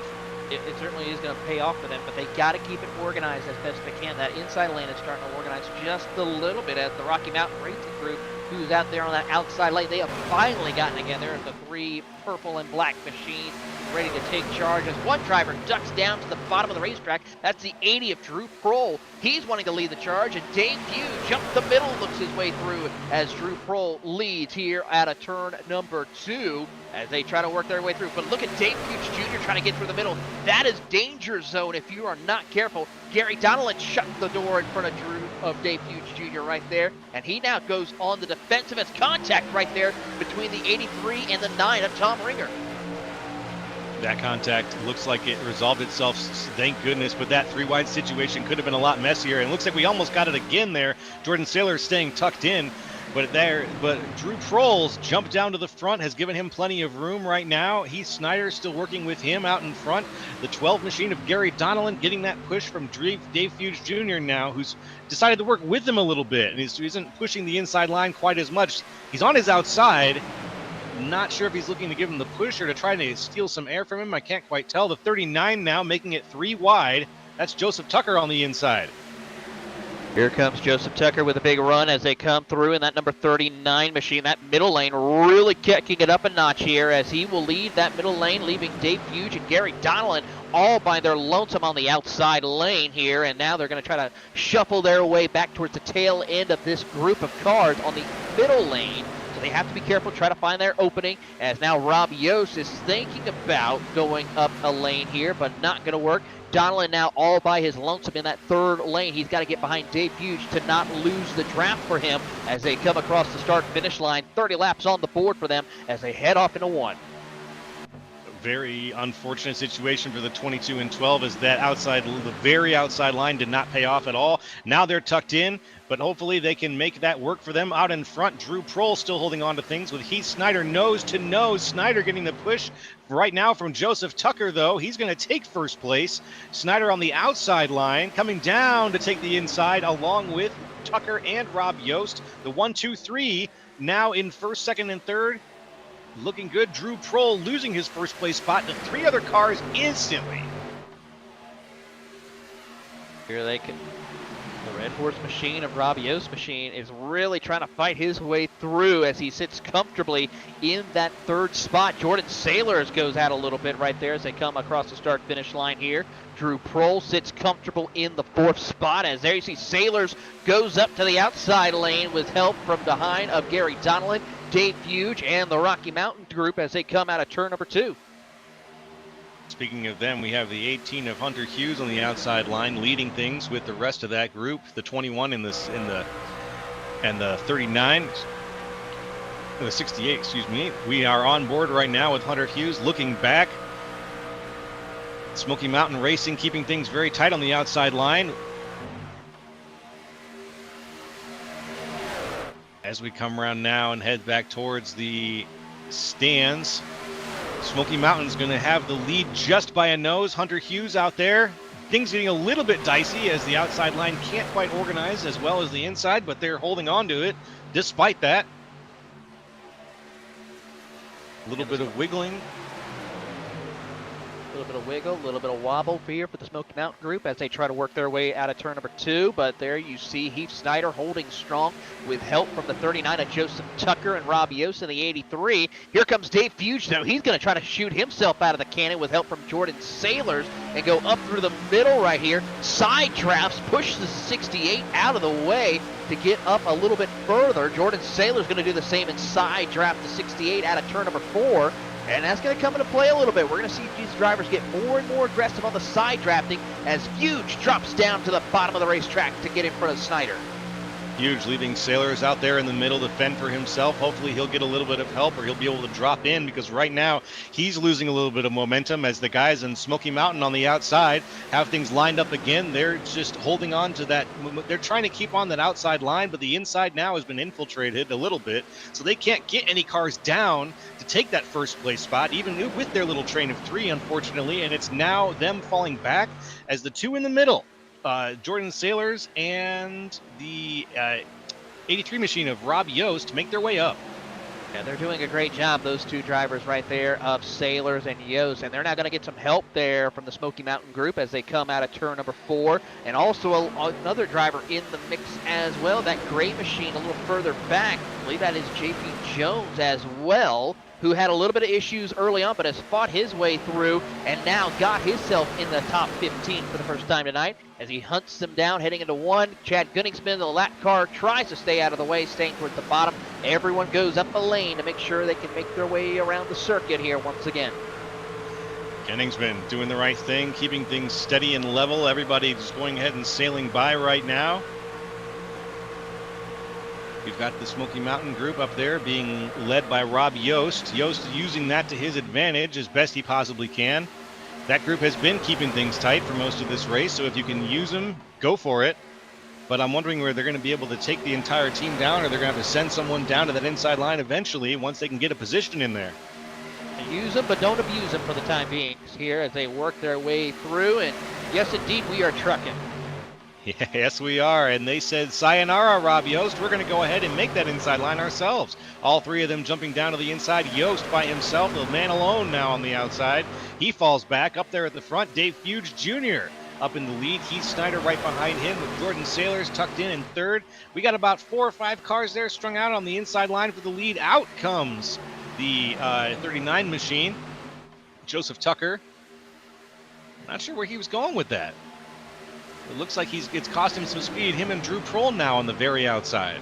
It certainly is going to pay off for them, but they got to keep it organized as best they can. That inside lane is starting to organize just a little bit as the Rocky Mountain Racing Group, who's out there on that outside lane, they have finally gotten together at the 3 purple and black machine, ready to take charge as one driver ducks down to the bottom of the racetrack. That's the 80 of Drew Prohl. He's wanting to lead the charge, and Dave Hughes jumped the middle, looks his way through as Drew Prohl leads here at a turn number 2 as they try to work their way through. But look at Dave Hughes Jr. trying to get through the middle. That is danger zone if you are not careful. Gary Donnellan shut the door in front of Dave Hughes Jr. right there, and he now goes on the defensive as contact right there between the 83 and the 9 of Tom Ringer. That contact looks like it resolved itself, thank goodness, but that 3-wide situation could have been a lot messier, and it looks like we almost got it again there. Jordan Sailor staying tucked in, but Drew Prohl's jump down to the front has given him plenty of room right now. Heath Snyder still working with him out in front. The 12 machine of Gary Donnellan getting that push from Dave Hughes Jr. now, who's decided to work with him a little bit, and he isn't pushing the inside line quite as much. He's on his outside. Not sure if he's looking to give him the push or to try to steal some air from him. I can't quite tell. The 39 now making it 3 wide. That's Joseph Tucker on the inside. Here comes Joseph Tucker with a big run as they come through in that number 39 machine. That middle lane really kicking it up a notch here as he will lead that middle lane, leaving Dave Hughes and Gary Donnellan all by their lonesome on the outside lane here. And now they're going to try to shuffle their way back towards the tail end of this group of cars on the middle lane. So they have to be careful, try to find their opening, as now Rob Yost is thinking about going up a lane here, but not going to work. Donnellan now all by his lonesome in that 3rd lane. He's got to get behind Dave Hughes to not lose the draft for him as they come across the start-finish line. 30 laps on the board for them as they head off into 1. Very unfortunate situation for the 22 and 12 as that the very outside line did not pay off at all. Now they're tucked in, but hopefully they can make that work for them. Out in front, Drew Prohl still holding on to things with Heath Snyder nose to nose. Snyder getting the push right now from Joseph Tucker, though. He's going to take first place. Snyder on the outside line, coming down to take the inside along with Tucker and Rob Yost. The 1, 2, 3 now in 1st, 2nd, and 3rd. Looking good. Drew Prohl losing his first place spot to 3 other cars instantly. Here they can The Red Horse machine of Rabiot's machine is really trying to fight his way through as he sits comfortably in that third spot. Jordan Sailors goes out a little bit right there as they come across the start-finish line here. Drew Prohl sits comfortable in the fourth spot as there you see Sailors goes up to the outside lane with help from behind of Gary Donnellan, Dave Fuge, and the Rocky Mountain group as they come out of turn number 2. Speaking of them, we have the 18 of Hunter Hughes on the outside line, leading things with the rest of that group. The 21 and the 39, the 68, excuse me. We are on board right now with Hunter Hughes, looking back. Smoky Mountain Racing keeping things very tight on the outside line. As we come around now and head back towards the stands, Smoky Mountain's going to have the lead just by a nose. Hunter Hughes out there. Things getting a little bit dicey as the outside line can't quite organize as well as the inside, but they're holding on to it despite that. A little bit of wiggling. A little bit of wiggle, a little bit of wobble here for the Smoky Mountain group as they try to work their way out of turn number 2. But there you see Heath Snyder holding strong with help from the 39 of Joseph Tucker and Rabios in the 83. Here comes Dave Fuge, though. He's going to try to shoot himself out of the cannon with help from Jordan Sailors and go up through the middle right here. Side drafts, push the 68 out of the way to get up a little bit further. Jordan Sailors going to do the same and side draft the 68 out of turn number 4. And that's going to come into play a little bit. We're going to see these drivers get more and more aggressive on the side drafting as Fuge drops down to the bottom of the racetrack to get in front of Snyder. Huge leading Sailors out there in the middle to fend for himself. Hopefully he'll get a little bit of help or he'll be able to drop in because right now he's losing a little bit of momentum as the guys in Smoky Mountain on the outside have things lined up again. They're just holding on to that. They're trying to keep on that outside line, but the inside now has been infiltrated a little bit, so they can't get any cars down to take that first place spot, even with their little train of 3, unfortunately, and it's now them falling back as the 2 in the middle. Jordan Sailors and the 83 machine of Rob Yost make their way up. Yeah, they're doing a great job, those two drivers right there of Sailors and Yost, and they're now going to get some help there from the Smoky Mountain group as they come out of turn number 4, and also another driver in the mix as well, that gray machine a little further back. I believe that is JP Jones as well, who had a little bit of issues early on, but has fought his way through and now got himself in the top 15 for the first time tonight as he hunts them down heading into 1. Chad Gunningsman, the lap car, tries to stay out of the way, staying towards the bottom. Everyone goes up a lane to make sure they can make their way around the circuit here once again. Gunningsman doing the right thing, keeping things steady and level. Everybody just going ahead and sailing by right now. We've got the Smoky Mountain group up there being led by Rob Yost. Yost using that to his advantage as best he possibly can. That group has been keeping things tight for most of this race, so if you can use them, go for it. But I'm wondering where they're going to be able to take the entire team down, or they're going to have to send someone down to that inside line eventually once they can get a position in there. Use them, but don't abuse them for the time being here as they work their way through. And yes, indeed, we are trucking. Yes, we are. And they said, sayonara, Rob Yost. We're going to go ahead and make that inside line ourselves. All 3 of them jumping down to the inside. Yost by himself, the man alone now on the outside. He falls back up there at the front. Dave Fuge Jr. up in the lead. Heath Snyder right behind him with Jordan Sailors tucked in 3rd. We got about 4 or 5 cars there strung out on the inside line for the lead. Out comes the 39 machine. Joseph Tucker. Not sure where he was going with that. It looks like it's cost him some speed. Him and Drew Prohl now on the very outside.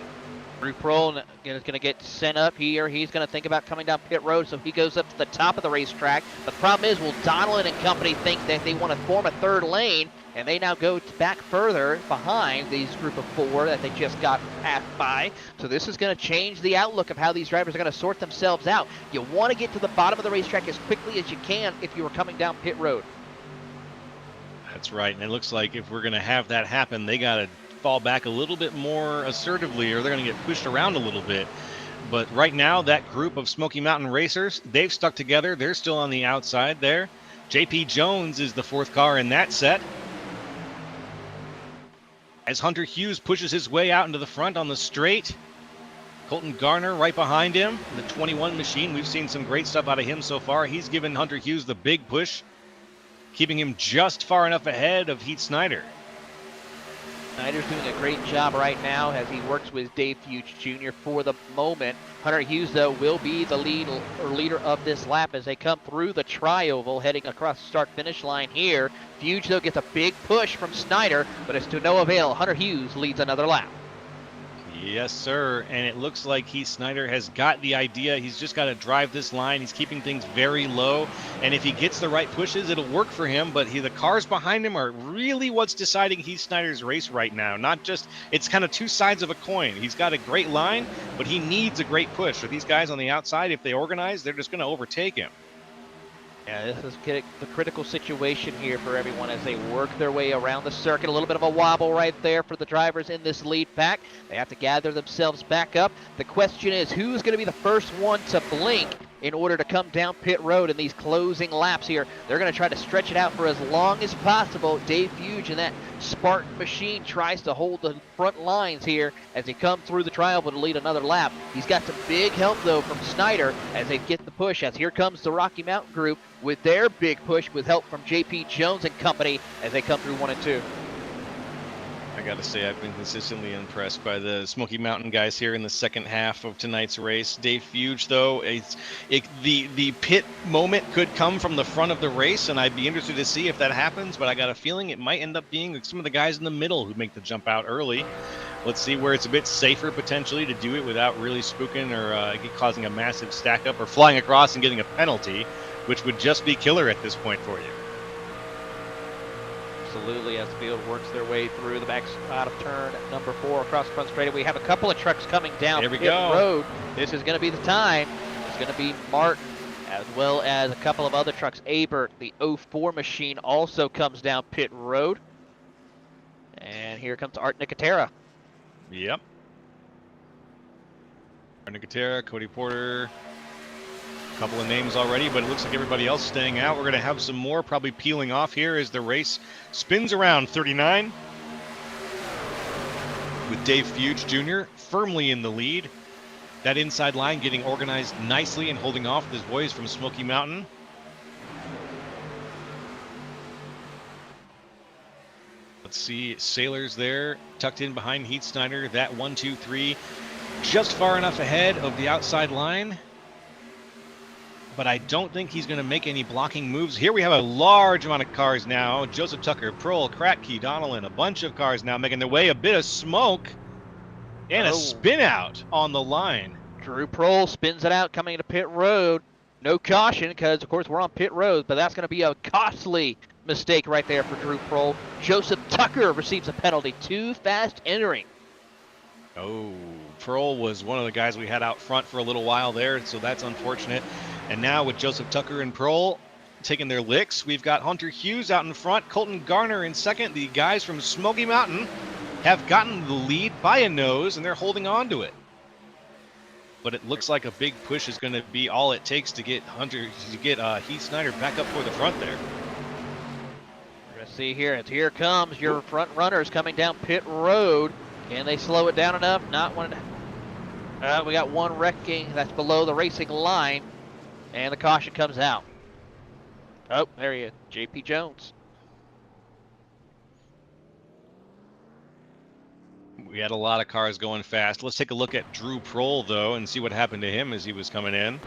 Drew Prohl is going to get sent up here. He's going to think about coming down pit road, so he goes up to the top of the racetrack. The problem is, will Donnellan and company think that they want to form a 3rd lane, and they now go back further behind these group of 4 that they just got passed by. So this is going to change the outlook of how these drivers are going to sort themselves out. You want to get to the bottom of the racetrack as quickly as you can if you are coming down pit road. That's right, and it looks like if we're going to have that happen, they got to fall back a little bit more assertively or they're going to get pushed around a little bit. But right now, that group of Smoky Mountain racers, they've stuck together. They're still on the outside there. JP Jones is the 4th car in that set. As Hunter Hughes pushes his way out into the front on the straight. Colton Garner right behind him, the 21 machine. We've seen some great stuff out of him so far. He's given Hunter Hughes the big push, keeping him just far enough ahead of Heath Snyder. Snyder's doing a great job right now as he works with Dave Fuge Jr. for the moment. Hunter Hughes, though, will be the leader of this lap as they come through the tri-oval, heading across the start-finish line here. Fuge, though, gets a big push from Snyder, but it's to no avail. Hunter Hughes leads another lap. Yes, sir. And it looks like Snyder has got the idea. He's just got to drive this line. He's keeping things very low. And if he gets the right pushes, it'll work for him. But the cars behind him are really what's deciding Snyder's race right now. Not just, it's kind of two sides of a coin. He's got a great line, but he needs a great push. So these guys on the outside, if they organize, they're just going to overtake him. Yeah, this is the critical situation here for everyone as they work their way around the circuit. A little bit of a wobble right there for the drivers in this lead pack. They have to gather themselves back up. The question is, who's going to be the first one to blink in order to come down pit road in these closing laps here? They're going to try to stretch it out for as long as possible. Dave Fuge and that Spartan machine tries to hold the front lines here as they come through the tri-oval to lead another lap. He's got some big help, though, from Snyder as they get the push. As here comes the Rocky Mountain group with their big push with help from JP Jones and company as they come through 1 and 2. I got to say, I've been consistently impressed by the Smoky Mountain guys here in the second half of tonight's race. Dave Fuge, though, the pit moment could come from the front of the race, and I'd be interested to see if that happens, but I got a feeling it might end up being some of the guys in the middle who make the jump out early. Let's see where it's a bit safer potentially to do it without really spooking or causing a massive stack up or flying across and getting a penalty, which would just be killer at this point for you. Absolutely, as the field works their way through the back out of turn number 4 across the front straightaway. We have a couple of trucks coming down There we pit go. road. This is going to be the time. It's going to be Martin as well as a couple of other trucks. Abert, the 04 machine, also comes down pit road. And here comes Art Nicotera. Yep. Nicotera, Cody Porter, a couple of names already, but it looks like everybody else staying out. We're going to have some more probably peeling off here as the race spins around 39 with Dave Fuge Jr. firmly in the lead. That inside line getting organized nicely and holding off his boys from Smoky Mountain. Let's see, Sailors there, tucked in behind Heath Snyder. That 1, 2, 3, just far enough ahead of the outside line. But I don't think he's going to make any blocking moves. Here we have a large amount of cars now. Joseph Tucker, Prohl, Kratky, Donnellan, a bunch of cars now making their way. A bit of smoke and a spin out on the line. Drew Prohl spins it out coming into pit road. No caution because, of course, we're on pit road, but that's going to be a costly mistake right there for Drew Prohl. Joseph Tucker receives a penalty. Too fast entering. Oh, Prohl was one of the guys we had out front for a little while there, so that's unfortunate. And now with Joseph Tucker and Prohl taking their licks, we've got Hunter Hughes out in front, Colton Garner in second. The guys from Smoky Mountain have gotten the lead by a nose, and they're holding on to it. But it looks like a big push is going to be all it takes to get Heath Snyder back up for the front there. We're going to see here. Here comes your front runners coming down pit road. Can they slow it down enough? Not one. We got one wrecking that's below the racing line, and the caution comes out. Oh, there he is, JP Jones. We had a lot of cars going fast. Let's take a look at Drew Prohl, though, and see what happened to him as he was coming in.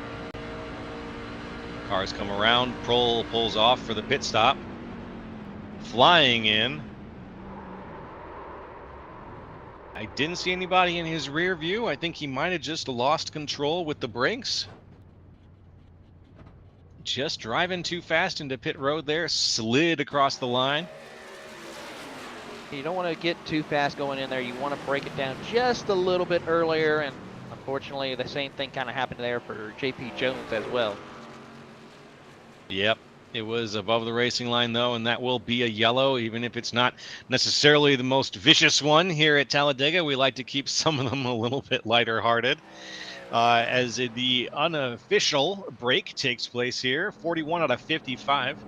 Cars come around. Prohl pulls off for the pit stop. Flying in. I didn't see anybody in his rear view. I think he might have just lost control with the brakes. Just driving too fast into pit road there. Slid across the line. You don't want to get too fast going in there. You want to break it down just a little bit earlier, and unfortunately the same thing kind of happened there for JP Jones as well. Yep, it was above the racing line though, and that will be a yellow, even if it's not necessarily the most vicious one here at Talladega. We like to keep some of them a little bit lighter hearted. As the unofficial break takes place here, 41 out of 55.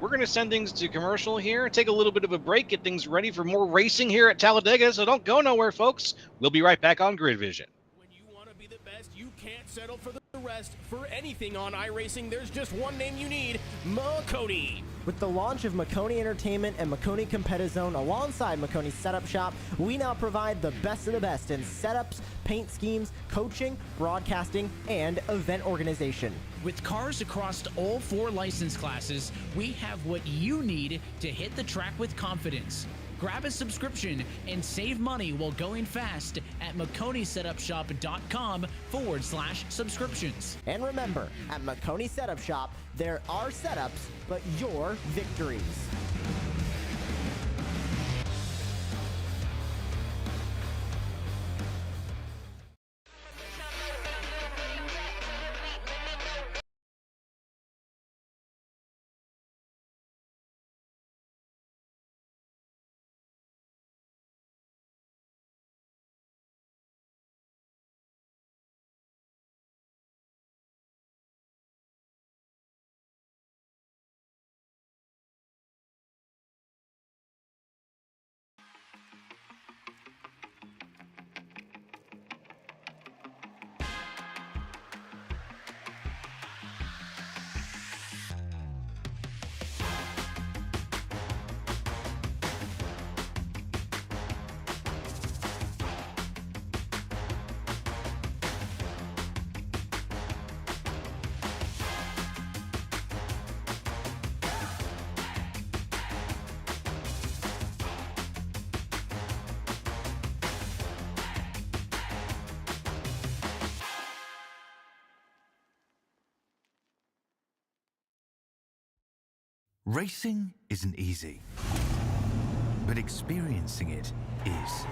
We're going to send things to commercial here, take a little bit of a break, get things ready for more racing here at Talladega, so don't go nowhere, folks. We'll be right back on Grid Vision. When you want to be the best, you can't settle for the The rest, for anything on iRacing, there's just one name you need, Makoni. With the launch of Makoni Entertainment and Makoni Competizone alongside Makoni Setup Shop, we now provide the best of the best in setups, paint schemes, coaching, broadcasting, and event organization. With cars across all 4 license classes, we have what you need to hit the track with confidence. Grab a subscription and save money while going fast at MakoniSetupShop.com/subscriptions. And remember, at Makoni Setup Shop, there are setups, but your victories. Racing isn't easy, but experiencing it is.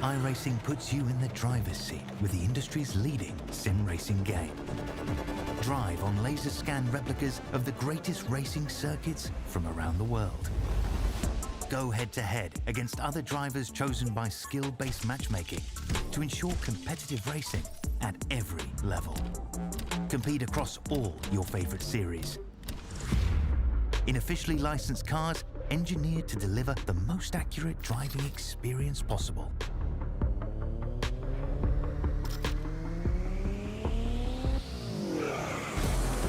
iRacing puts you in the driver's seat with the industry's leading sim racing game. Drive on laser scan replicas of the greatest racing circuits from around the world. Go head-to-head against other drivers chosen by skill-based matchmaking to ensure competitive racing at every level. Compete across all your favorite series. In officially licensed cars, engineered to deliver the most accurate driving experience possible.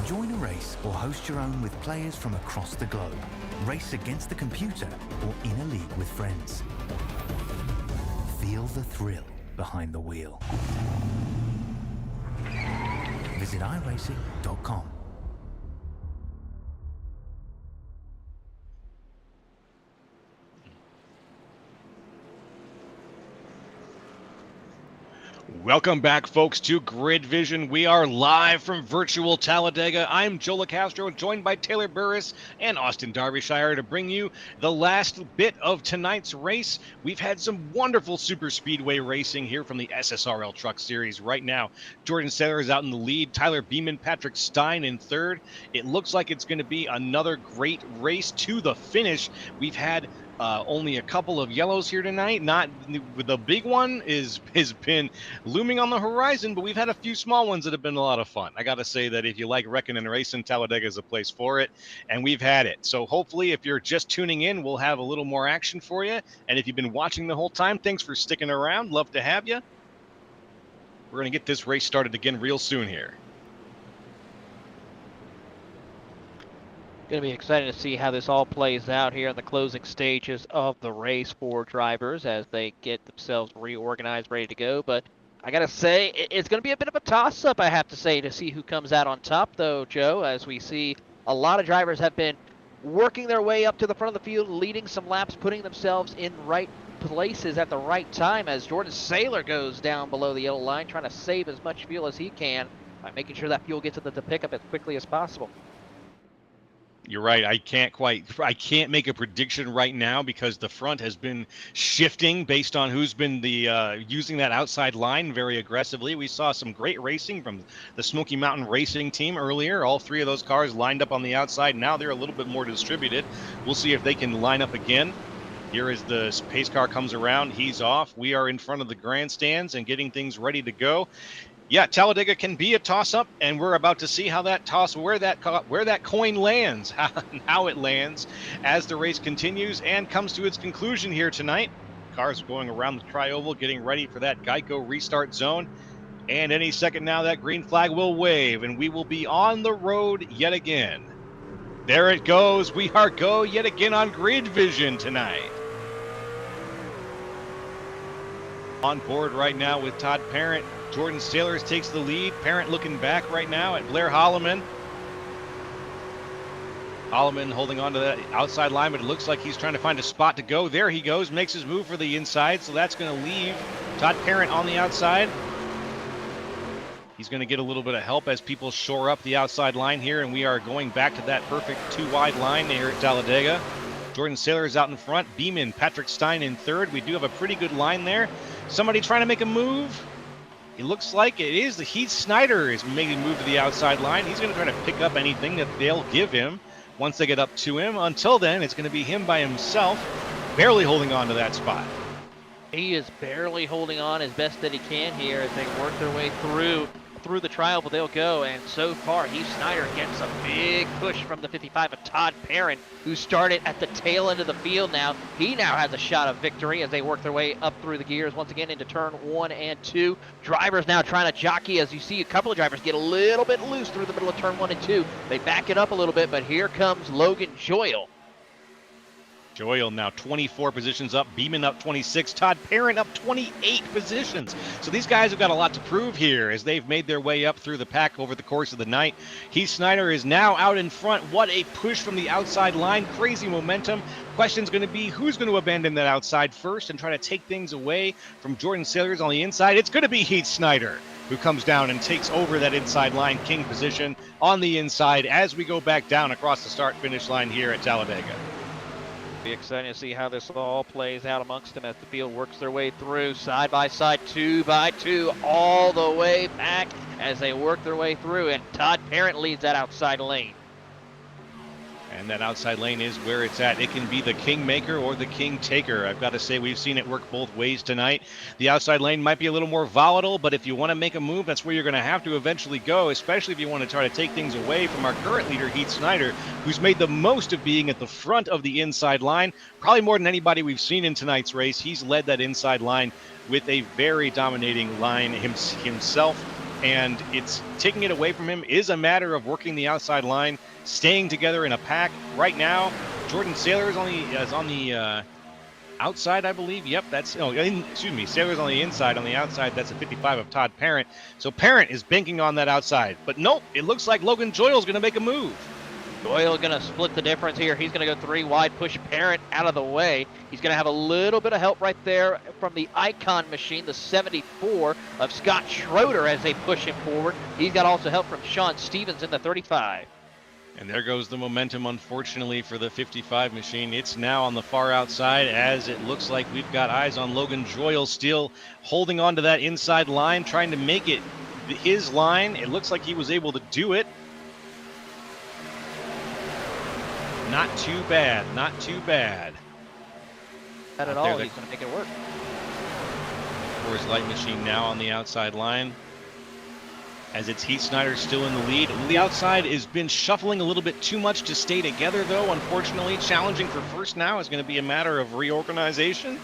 Join a race or host your own with players from across the globe. Race against the computer or in a league with friends. Feel the thrill behind the wheel. Visit iRacing.com. Welcome back, folks, to Grid Vision. We are live from virtual Talladega. I'm Joe Castro, joined by Taylor Burris and Austin Derbyshire to bring you the last bit of tonight's race. We've had some wonderful Superspeedway racing here from the SSRL Truck Series right now. Jordan Saylor is out in the lead. Tyler Beeman, Patrick Stein in third. It looks like it's going to be another great race to the finish. We've had only a couple of yellows here tonight. Not the big one has been looming on the horizon, but we've had a few small ones that have been a lot of fun. I got to say that if you like wrecking and racing, Talladega is a place for it, and we've had it. So hopefully, if you're just tuning in, we'll have a little more action for you. And if you've been watching the whole time, thanks for sticking around. Love to have you. We're going to get this race started again real soon here. Going to be excited to see how this all plays out here in the closing stages of the race for drivers as they get themselves reorganized, ready to go. But I got to say, it's going to be a bit of a toss-up, I have to say, to see who comes out on top, though, Joe, as we see a lot of drivers have been working their way up to the front of the field, leading some laps, putting themselves in right places at the right time as Jordan Saylor goes down below the yellow line, trying to save as much fuel as he can by making sure that fuel gets to the pickup as quickly as possible. You're right. I can't make a prediction right now because the front has been shifting based on who's been using that outside line very aggressively. We saw some great racing from the Smoky Mountain Racing team earlier. All three of those cars lined up on the outside. Now they're a little bit more distributed. We'll see if they can line up again. Here as the pace car comes around, he's off. We are in front of the grandstands and getting things ready to go. Yeah, Talladega can be a toss-up, and we're about to see how that where that coin lands, how it lands as the race continues and comes to its conclusion here tonight. Cars are going around the tri-oval, getting ready for that Geico restart zone. And any second now, that green flag will wave, and we will be on the road yet again. There it goes. We are go yet again on Grid Vision tonight. On board right now with Todd Parent. Jordan Sailors takes the lead. Parent looking back right now at Blair Holloman. Holloman holding on to that outside line, but it looks like he's trying to find a spot to go. There he goes, makes his move for the inside, so that's going to leave Todd Parent on the outside. He's going to get a little bit of help as people shore up the outside line here, and we are going back to that perfect two-wide line here at Talladega. Jordan Sailor is out in front. Beeman, Patrick Stein in third. We do have a pretty good line there. Somebody trying to make a move. It looks like it is the Heath Snyder is making a move to the outside line. He's going to try to pick up anything that they'll give him once they get up to him. Until then, it's going to be him by himself, barely holding on to that spot. He is barely holding on as best that he can here as they work their way through the trial, but they'll go. And so far, Heath Snyder gets a big push from the 55 of Todd Parent, who started at the tail end of the field now. He now has a shot of victory as they work their way up through the gears once again into turn 1 and 2. Drivers now trying to jockey, as you see a couple of drivers get a little bit loose through the middle of turn 1 and 2. They back it up a little bit, but here comes Logan Joyle. Joyle now 24 positions up, Beeman up 26, Todd Parent up 28 positions. So these guys have got a lot to prove here as they've made their way up through the pack over the course of the night. Heath Snyder is now out in front. What a push from the outside line, crazy momentum. Question's going to be who's going to abandon that outside first and try to take things away from Jordan Sailors on the inside. It's going to be Heath Snyder who comes down and takes over that inside line king position on the inside as we go back down across the start-finish line here at Talladega. Be exciting to see how this all plays out amongst them as the field works their way through side by side, 2 by 2, all the way back as they work their way through. And Todd Parent leads that outside lane. And that outside lane is where it's at. It can be the kingmaker or the king taker. I've got to say, we've seen it work both ways tonight. The outside lane might be a little more volatile, but if you want to make a move, that's where you're going to have to eventually go, especially if you want to try to take things away from our current leader, Heath Snyder, who's made the most of being at the front of the inside line. Probably more than anybody we've seen in tonight's race. He's led that inside line with a very dominating line himself. And it's taking it away from him is a matter of working the outside line, staying together in a pack. Right now, Jordan Sailor is on the outside, I believe. Yep, Sailor's on the inside. On the outside, that's a 55 of Todd Parent. So Parent is banking on that outside. But nope, it looks like Logan Joyle's going to make a move. Joyle going to split the difference here. He's going to go 3 wide, push Parent out of the way. He's going to have a little bit of help right there from the Icon machine, the 74 of Scott Schroeder as they push him forward. He's got also help from Sean Stevens in the 35. And there goes the momentum, unfortunately, for the 55 machine. It's now on the far outside as it looks like we've got eyes on Logan Joyle still holding on to that inside line, trying to make it his line. It looks like he was able to do it. Not too bad, not too bad. Not at all, he's going to make it work. Coors Light machine now on the outside line. As it's Heath Snyder still in the lead. The outside has been shuffling a little bit too much to stay together, though. Unfortunately, challenging for first now is going to be a matter of reorganization.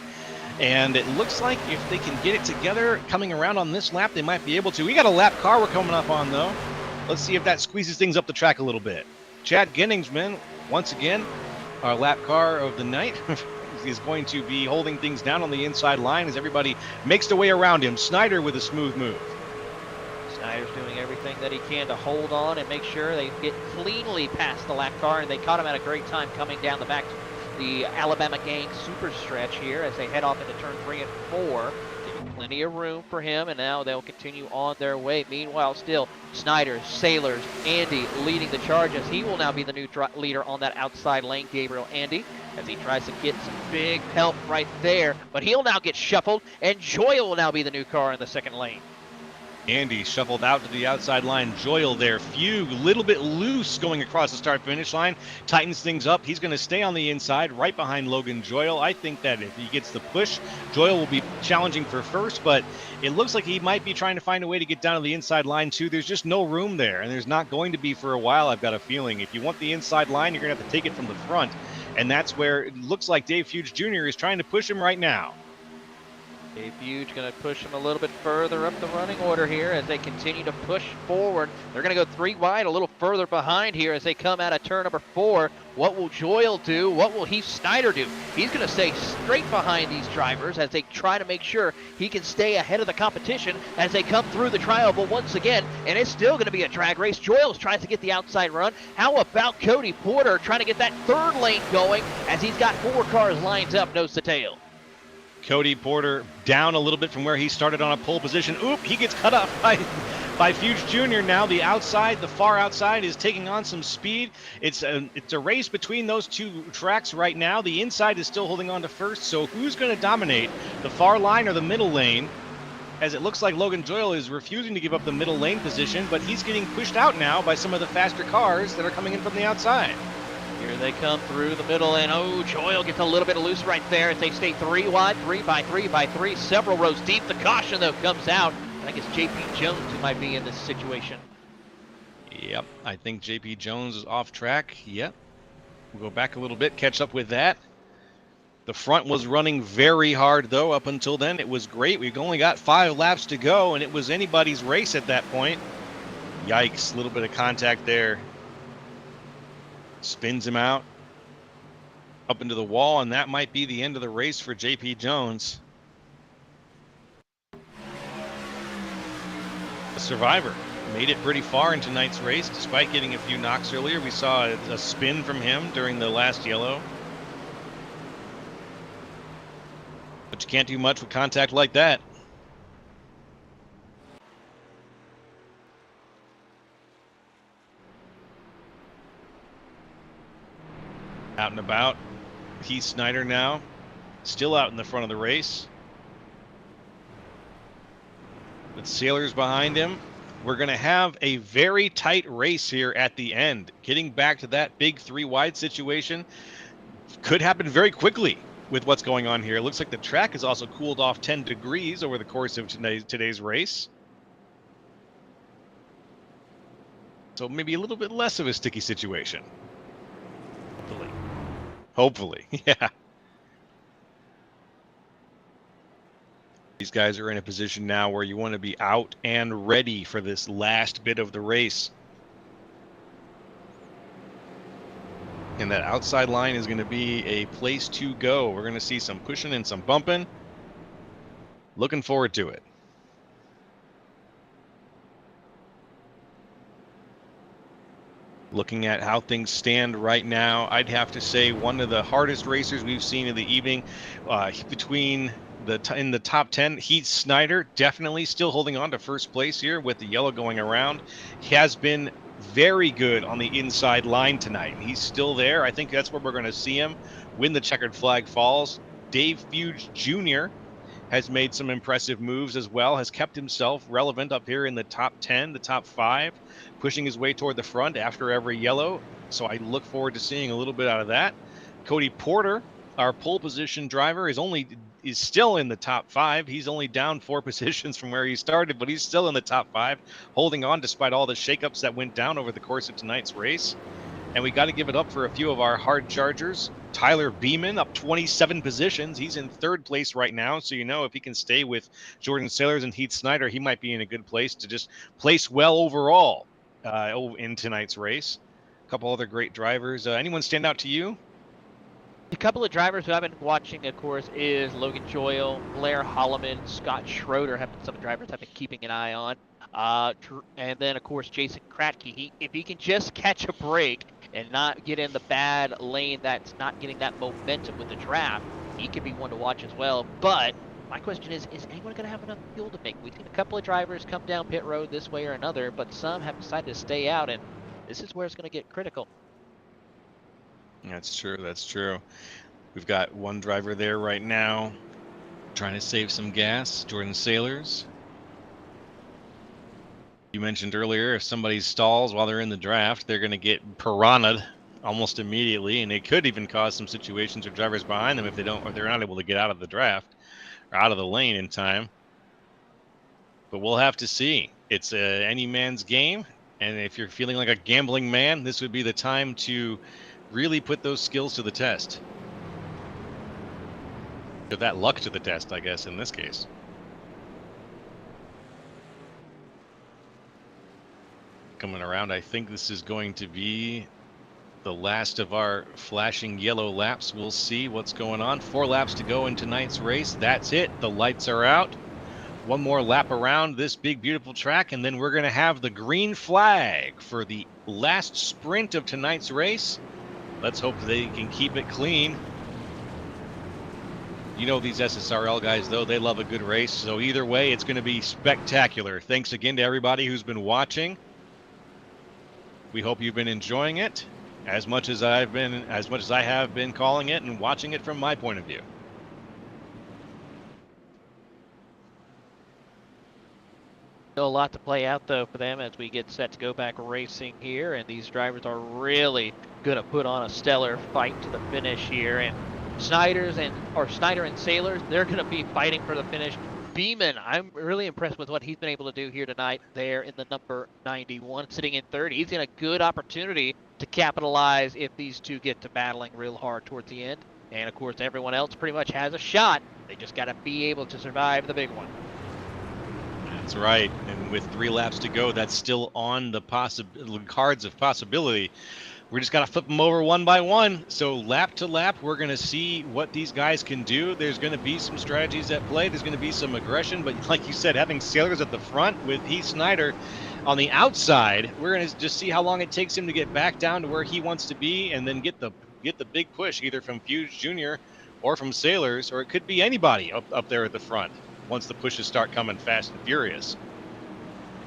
And it looks like if they can get it together coming around on this lap, they might be able to. We got a lap car we're coming up on, though. Let's see if that squeezes things up the track a little bit. Chad Genningsman, once again, our lap car of the night, is going to be holding things down on the inside line as everybody makes their way around him. Snyder with a smooth move. Snyder's doing everything that he can to hold on and make sure they get cleanly past the lap car, and they caught him at a great time coming down the back, the Alabama gang super stretch here as they head off into turn 3 and 4. Plenty of room for him, and now they'll continue on their way. Meanwhile, still, Snyder, Sailors, Andy leading the charge as he will now be the new leader on that outside lane, Gabriel Andy, as he tries to get some big help right there. But he'll now get shuffled, and Joyle will now be the new car in the second lane. Andy shuffled out to the outside line. Joyle there. Fugue, a little bit loose going across the start-finish line. Tightens things up. He's going to stay on the inside right behind Logan Joyle. I think that if he gets the push, Joyle will be challenging for first, but it looks like he might be trying to find a way to get down to the inside line, too. There's just no room there, and there's not going to be for a while, I've got a feeling. If you want the inside line, you're going to have to take it from the front, and that's where it looks like Dave Fuge Jr. is trying to push him right now. Dave Huge going to push them a little bit further up the running order here as they continue to push forward. They're going to go 3 wide, a little further behind here as they come out of turn number 4. What will Joyle do? What will Heath Snyder do? He's going to stay straight behind these drivers as they try to make sure he can stay ahead of the competition as they come through the trioval once again. And it's still going to be a drag race. Joyles tries to get the outside run. How about Cody Porter trying to get that 3rd lane going as he's got 4 cars lined up nose to tail? Cody Porter down a little bit from where he started on a pole position. Oop, he gets cut off by Fuge Jr. Now the outside, the far outside is taking on some speed. It's a race between those 2 tracks right now. The inside is still holding on to first, so who's going to dominate, the far line or the middle lane? As it looks like Logan Joyle is refusing to give up the middle lane position, but he's getting pushed out now by some of the faster cars that are coming in from the outside. Here they come through the middle, and Joyle gets a little bit loose right there as they stay 3 wide, 3 by 3 by 3, several rows deep. The caution, though, comes out. I think it's JP Jones who might be in this situation. Yep, I think JP Jones is off track. Yep. We'll go back a little bit, catch up with that. The front was running very hard, though, up until then. It was great. We've only got 5 laps to go, and it was anybody's race at that point. Yikes, a little bit of contact there. Spins him out up into the wall, and that might be the end of the race for JP Jones. A survivor. Made it pretty far in tonight's race, despite getting a few knocks earlier. We saw a spin from him during the last yellow. But you can't do much with contact like that. Out and about. Heath Snyder now, still out in the front of the race. With Sailors behind him. We're going to have a very tight race here at the end. Getting back to that big 3 wide situation could happen very quickly with what's going on here. It looks like the track has also cooled off 10 degrees over the course of today's race. So maybe a little bit less of a sticky situation. Hopefully, yeah. These guys are in a position now where you want to be out and ready for this last bit of the race. And that outside line is going to be a place to go. We're going to see some pushing and some bumping. Looking forward to it. Looking at how things stand right now, I'd have to say one of the hardest racers we've seen in the evening. Between in the top 10, Heath Snyder definitely still holding on to first place here with the yellow going around. He has been very good on the inside line tonight. He's still there. I think that's where we're going to see him when the checkered flag falls. Dave Fuge Jr. has made some impressive moves as well, has kept himself relevant up here in the top 10, the top 5, pushing his way toward the front after every yellow. So I look forward to seeing a little bit out of that. Cody Porter, our pole position driver, is still in the top 5. He's only down 4 positions from where he started, but he's still in the top 5, holding on despite all the shakeups that went down over the course of tonight's race. And we got to give it up for a few of our hard chargers. Tyler Beeman up 27 positions. He's in 3rd place right now. So, if he can stay with Jordan Sailors and Heath Snyder, he might be in a good place to just place well overall in tonight's race. A couple other great drivers. Anyone stand out to you? A couple of drivers who I've been watching, of course, is Logan Joyle, Blair Holloman, Scott Schroeder have been some drivers I've been keeping an eye on. And then, of course, Jason Kratke. If he can just catch a break and not get in the bad lane that's not getting that momentum with the draft, he could be one to watch as well. But my question is anyone going to have enough fuel to make? We've seen a couple of drivers come down pit road this way or another, but some have decided to stay out, and this is where it's going to get critical. That's true. That's true. We've got one driver there right now trying to save some gas, Jordan Sailors. You mentioned earlier, if somebody stalls while they're in the draft, they're going to get piranha'd almost immediately, and it could even cause some situations where drivers behind them, if they're not able to get out of the draft or out of the lane in time. But we'll have to see. It's any man's game, and if you're feeling like a gambling man, this would be the time to really put those skills to the test. Put that luck to the test, I guess, in this case. Coming around, I think this is going to be the last of our flashing yellow laps. We'll see what's going on. 4 laps to go in tonight's race. That's it. The lights are out. One more lap around this big, beautiful track, and then we're going to have the green flag for the last sprint of tonight's race. Let's hope they can keep it clean. You know these SSRL guys, though, they love a good race. So either way, it's going to be spectacular. Thanks again to everybody who's been watching. We hope you've been enjoying it as much as I have been calling it and watching it from my point of view. Still a lot to play out, though, for them as we get set to go back racing here, and these drivers are really going to put on a stellar fight to the finish here. And Snyder and Sailors, they're going to be fighting for the finish. Beeman, I'm really impressed with what he's been able to do here tonight there in the number 91, sitting in third. He's in a good opportunity to capitalize if these two get to battling real hard towards the end. And, of course, everyone else pretty much has a shot. They just got to be able to survive the big one. That's right. And with 3 laps to go, that's still on the cards of possibility. We're just got to flip them over one by one. So lap to lap, we're going to see what these guys can do. There's going to be some strategies at play. There's going to be some aggression. But like you said, having Sailors at the front with Heath Snyder on the outside, we're going to just see how long it takes him to get back down to where he wants to be and then get the big push either from Fuge Jr. or from Sailors, or it could be anybody up there at the front once the pushes start coming fast and furious.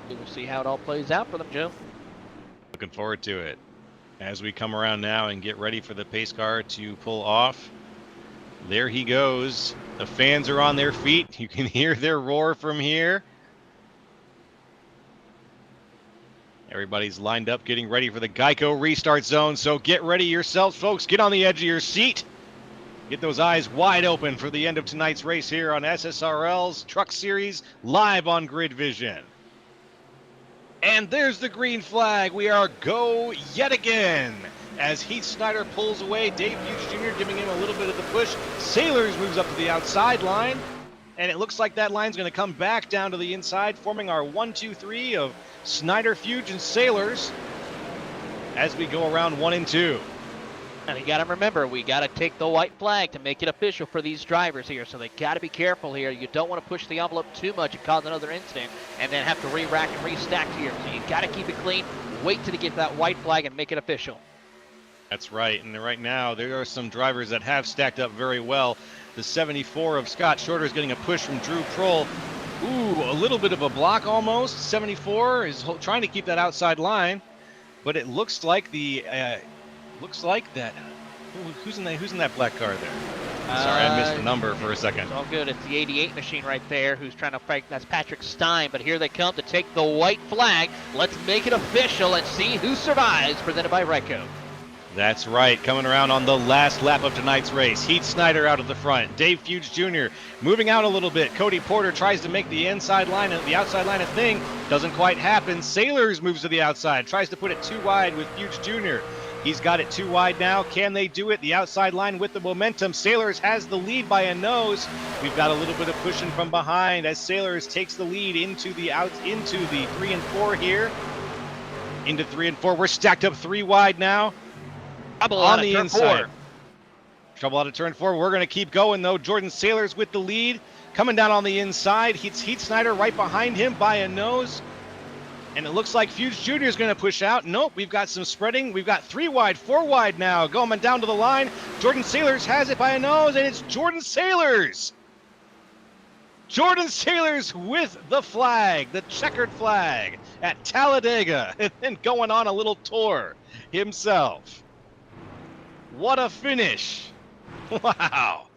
We'll see how it all plays out for them, Joe. Looking forward to it. As we come around now and get ready for the pace car to pull off, there he goes. The fans are on their feet. You can hear their roar from here. Everybody's lined up, getting ready for the Geico restart zone. So get ready yourselves, folks. Get on the edge of your seat. Get those eyes wide open for the end of tonight's race here on SSRL's Truck Series live on Grid Vision. And there's the green flag. We are go yet again. As Heath Snyder pulls away, Dave Fuge Jr. giving him a little bit of the push. Sailors moves up to the outside line. And it looks like that line's going to come back down to the inside, forming our 1-2-3 of Snyder, Fuge, and Sailors as we go around 1 and 2. And you got to remember, we got to take the white flag to make it official for these drivers here. So they got to be careful here. You don't want to push the envelope too much and cause another incident and then have to re-rack and restack here. So you got to keep it clean. Wait till they get that white flag and make it official. That's right. And right now, there are some drivers that have stacked up very well. The 74 of Scott Shorter is getting a push from Drew Prohl. Ooh, a little bit of a block almost. 74 is trying to keep that outside line, but it looks like that. Who's in that black car there? Sorry, I missed the number for a second. It's all good. It's the 88 machine right there who's trying to fight. That's Patrick Stein. But here they come to take the white flag. Let's make it official and see who survives. Presented by Ryco. That's right. Coming around on the last lap of tonight's race. Heath Snyder out at the front. Dave Fuge Jr. moving out a little bit. Cody Porter tries to make the inside line and the outside line a thing. Doesn't quite happen. Sailors moves to the outside. Tries to put it too wide with Fuge Jr. He's got it too wide now. Can they do it? The outside line with the momentum. Sailors has the lead by a nose. We've got a little bit of pushing from behind as Sailors takes the lead into the 3 and 4 here. Into 3 and 4. We're stacked up 3 wide now. Trouble on out the of inside. 4. Trouble out of turn 4. We're going to keep going though. Jordan Sailors with the lead. Coming down on the inside. Heath Snyder right behind him by a nose. And it looks like Fuge Jr. is going to push out. Nope, we've got some spreading. We've got 3 wide, 4 wide now. Going down to the line. Jordan Sailors has it by a nose, and it's Jordan Sailors. Jordan Sailors with the flag, the checkered flag at Talladega, and then going on a little tour himself. What a finish. Wow.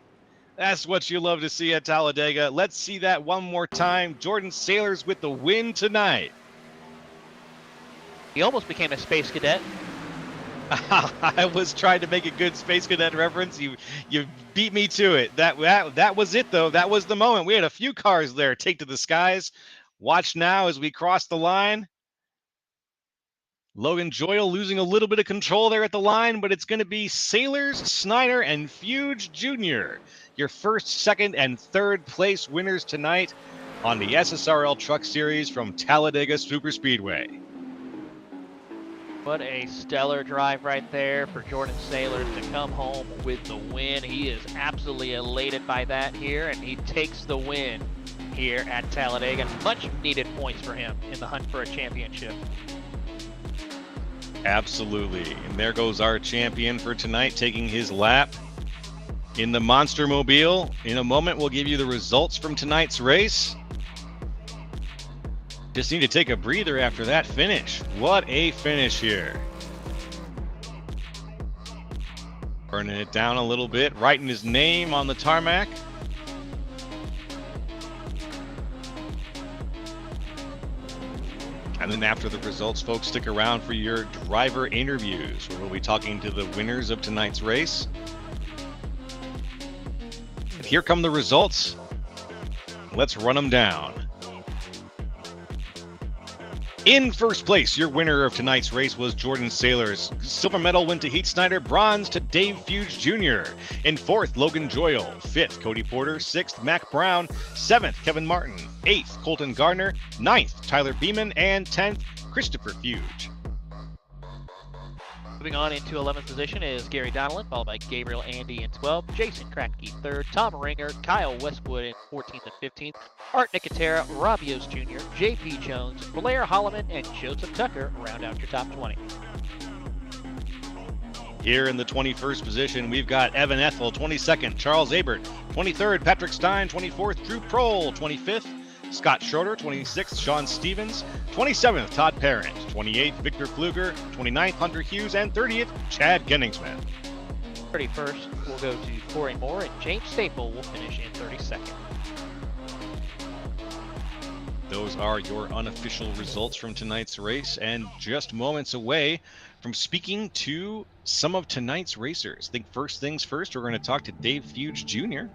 That's what you love to see at Talladega. Let's see that one more time. Jordan Sailors with the win tonight. He almost became a space cadet. I was trying to make a good Space Cadet reference. You beat me to it. That was it, though. That was the moment. We had a few cars there take to the skies. Watch now as we cross the line. Logan Joyle losing a little bit of control there at the line, but it's going to be Sailors, Snyder, and Fuge Jr. your first, second, and third place winners tonight on the SSRL Truck Series from Talladega Superspeedway. What a stellar drive right there for Jordan Sailors to come home with the win. He is absolutely elated by that here, and he takes the win here at Talladega. Much needed points for him in the hunt for a championship. Absolutely. And there goes our champion for tonight, taking his lap in the Monster Mobile. In a moment, we'll give you the results from tonight's race. Just need to take a breather after that finish. What a finish here. Burning it down a little bit, writing his name on the tarmac. And then after the results, folks, stick around for your driver interviews, where we'll be talking to the winners of tonight's race. And here come the results. Let's run them down. In first place, your winner of tonight's race was Jordan Sailors. Silver medal went to Heath Snyder, bronze to Dave Fuge Jr. In fourth, Logan Joyle. Fifth, Cody Porter. Sixth, Mac Brown. Seventh, Kevin Martin. Eighth, Colton Gardner. Ninth, Tyler Beeman. And 10th, Christopher Fuge. Moving on into 11th position is Gary Donnellan, followed by Gabriel Andy in 12th, Jason Kratke 3rd, Tom Ringer, Kyle Westwood in 14th and 15th, Art Nicotera, Robios Jr., JP Jones, Blair Holloman, and Joseph Tucker round out your top 20. Here in the 21st position, we've got Evan Ethel, 22nd, Charles Abert, 23rd, Patrick Stein, 24th, Drew Prohl, 25th, Scott Schroeder, 26th, Sean Stevens, 27th, Todd Parent, 28th, Victor Kluger, 29th, Hunter Hughes, and 30th, Chad Genningsman. 31st, we'll go to Corey Moore, and James Staple will finish in 32nd. Those are your unofficial results from tonight's race, and just moments away from speaking to some of tonight's racers. I think first things first, we're going to talk to Dave Fuge Jr.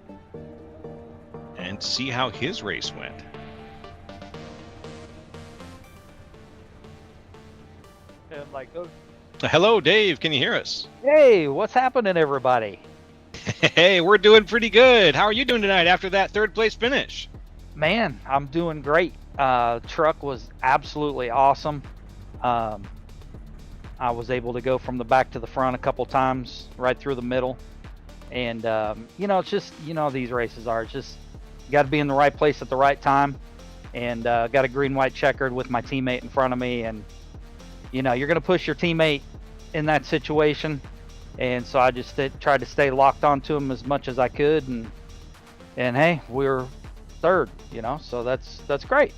and see how his race went. Hello, Dave. Can you hear us? Hey, what's happening, everybody? Hey, we're doing pretty good. How are you doing tonight after that third place finish? Man, I'm doing great. Truck was absolutely awesome. I was able to go from the back to the front a couple times, right through the middle. And, it's just, these races are just, you got to be in the right place at the right time. And got a green-white checkered with my teammate in front of me. And, you're going to push your teammate in that situation. And so I just tried to stay locked onto him as much as I could. And hey, we're third, so that's great.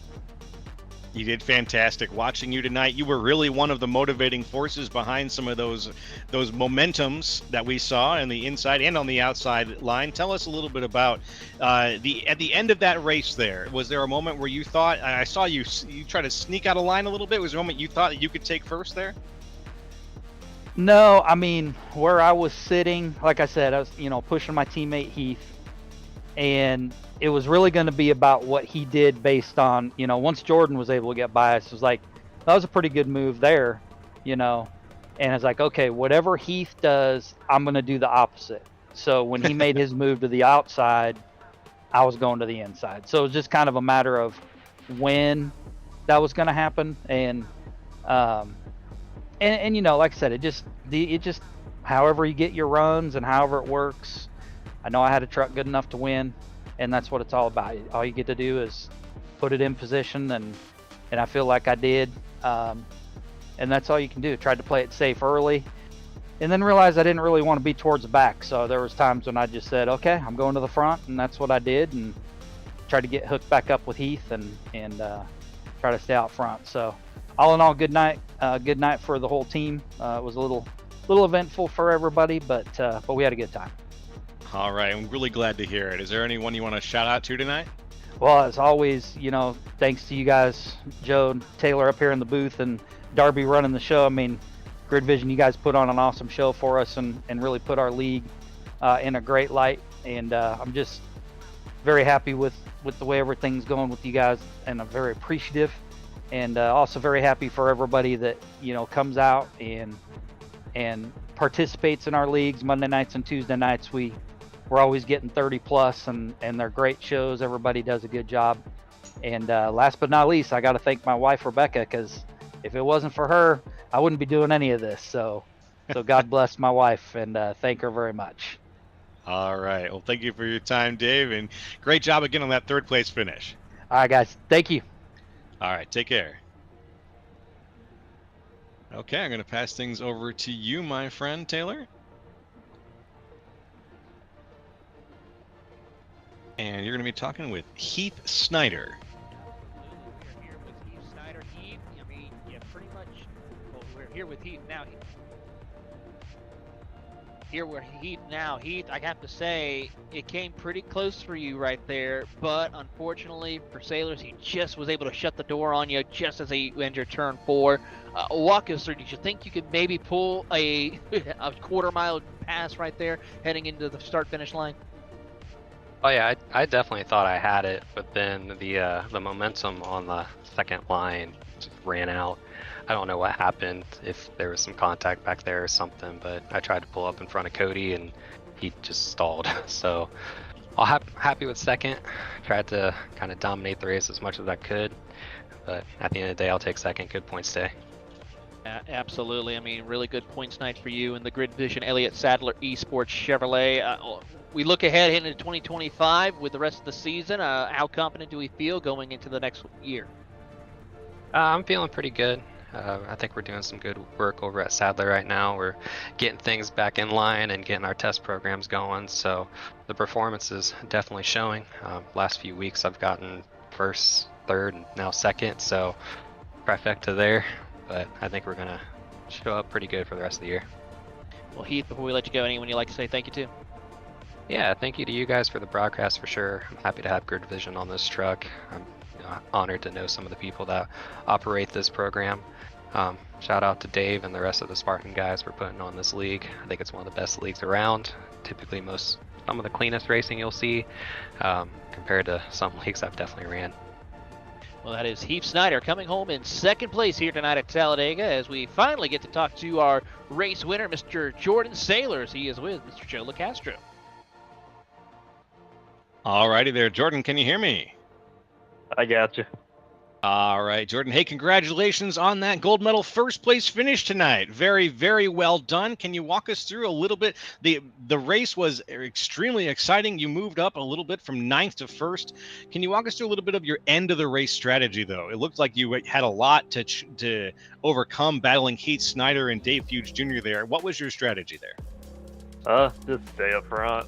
You did fantastic. Watching you tonight, you were really one of the motivating forces behind some of those momentums that we saw on the inside and on the outside line. Tell us a little bit about at the end of that race there. Was there a moment where you thought, I saw you try to sneak out of line a little bit, was there a moment you thought that you could take first there? No, I mean, where I was sitting, like I said, I was, pushing my teammate Heath, and it was really going to be about what he did based on, once Jordan was able to get by us, it was like, that was a pretty good move there, and it's like, okay, whatever Heath does, I'm going to do the opposite. So when he made his move to the outside, I was going to the inside. So it was just kind of a matter of when that was going to happen. And like I said, it just, however you get your runs and however it works. I know I had a truck good enough to win, and that's what it's all about. All you get to do is put it in position, and I feel like I did. And that's all you can do. Tried to play it safe early, and then realized I didn't really want to be towards the back. So there was times when I just said, okay, I'm going to the front, and that's what I did, and tried to get hooked back up with Heath and try to stay out front. So all in all, good night. Good night for the whole team. It was a little eventful for everybody, but we had a good time. All right, I'm really glad to hear it. Is there anyone you want to shout out to tonight? Well, as always, thanks to you guys, Joe and Taylor up here in the booth, and Darby running the show. I mean, Grid Vision, you guys put on an awesome show for us and really put our league in a great light. And I'm just very happy with the way everything's going with you guys, and I'm very appreciative. And also very happy for everybody that, comes out and participates in our leagues Monday nights and Tuesday nights. We we're always getting 30 plus, and they're great shows. Everybody does a good job. And last but not least, I got to thank my wife Rebecca, because if it wasn't for her, I wouldn't be doing any of this. So God bless my wife, and thank her very much. All right. Well, thank you for your time, Dave, and great job again on that third place finish. All right, guys. Thank you. All right. Take care. Okay, I'm going to pass things over to you, my friend, Taylor. And you're going to be talking with Heath Snyder. We're here with Heath Snyder. Heath, I mean, yeah, pretty much. Well, we're here with Heath now. Here we're Heath now. Heath, I have to say, it came pretty close for you right there, but unfortunately for Sailors, he just was able to shut the door on you just as he entered turn 4. Walk us through. Did you think you could maybe pull a quarter-mile pass right there heading into the start-finish line? Oh yeah, I definitely thought I had it, but then the momentum on the second line just ran out. I don't know what happened, if there was some contact back there or something, but I tried to pull up in front of Cody and he just stalled. So I'm happy with second. Tried to kind of dominate the race as much as I could, but at the end of the day, I'll take second. Good points day. Absolutely. I mean, really good points night for you in the Grid Division. Elliott Sadler Esports Chevrolet. We look ahead into 2025 with the rest of the season. How confident do we feel going into the next year? I'm feeling pretty good. I think we're doing some good work over at Sadler right now. We're getting things back in line and getting our test programs going. So the performance is definitely showing. Last few weeks I've gotten first, third, and now second. So trifecta there. But I think we're going to show up pretty good for the rest of the year. Well, Heath, before we let you go, anyone you'd like to say thank you to? Yeah, thank you to you guys for the broadcast for sure. I'm happy to have Grid Vision on this truck. I'm honored to know some of the people that operate this program. Shout out to Dave and the rest of the Spartan guys for putting on this league. I think it's one of the best leagues around. Typically some of the cleanest racing you'll see compared to some leagues I've definitely ran. Well, that is Heath Snyder coming home in second place here tonight at Talladega as we finally get to talk to our race winner, Mr. Jordan Sailors. He is with Mr. Joe LaCastro. All righty there, Jordan. Can you hear me? I got you. All right, Jordan. Hey, congratulations on that gold medal first place finish tonight. Very, very well done. Can you walk us through a little bit? The race was extremely exciting. You moved up a little bit from 9th to 1st. Can you walk us through a little bit of your end of the race strategy, though? It looked like you had a lot to overcome battling Heath Snyder and Dave Fuge Jr. there. What was your strategy there? Just stay up front.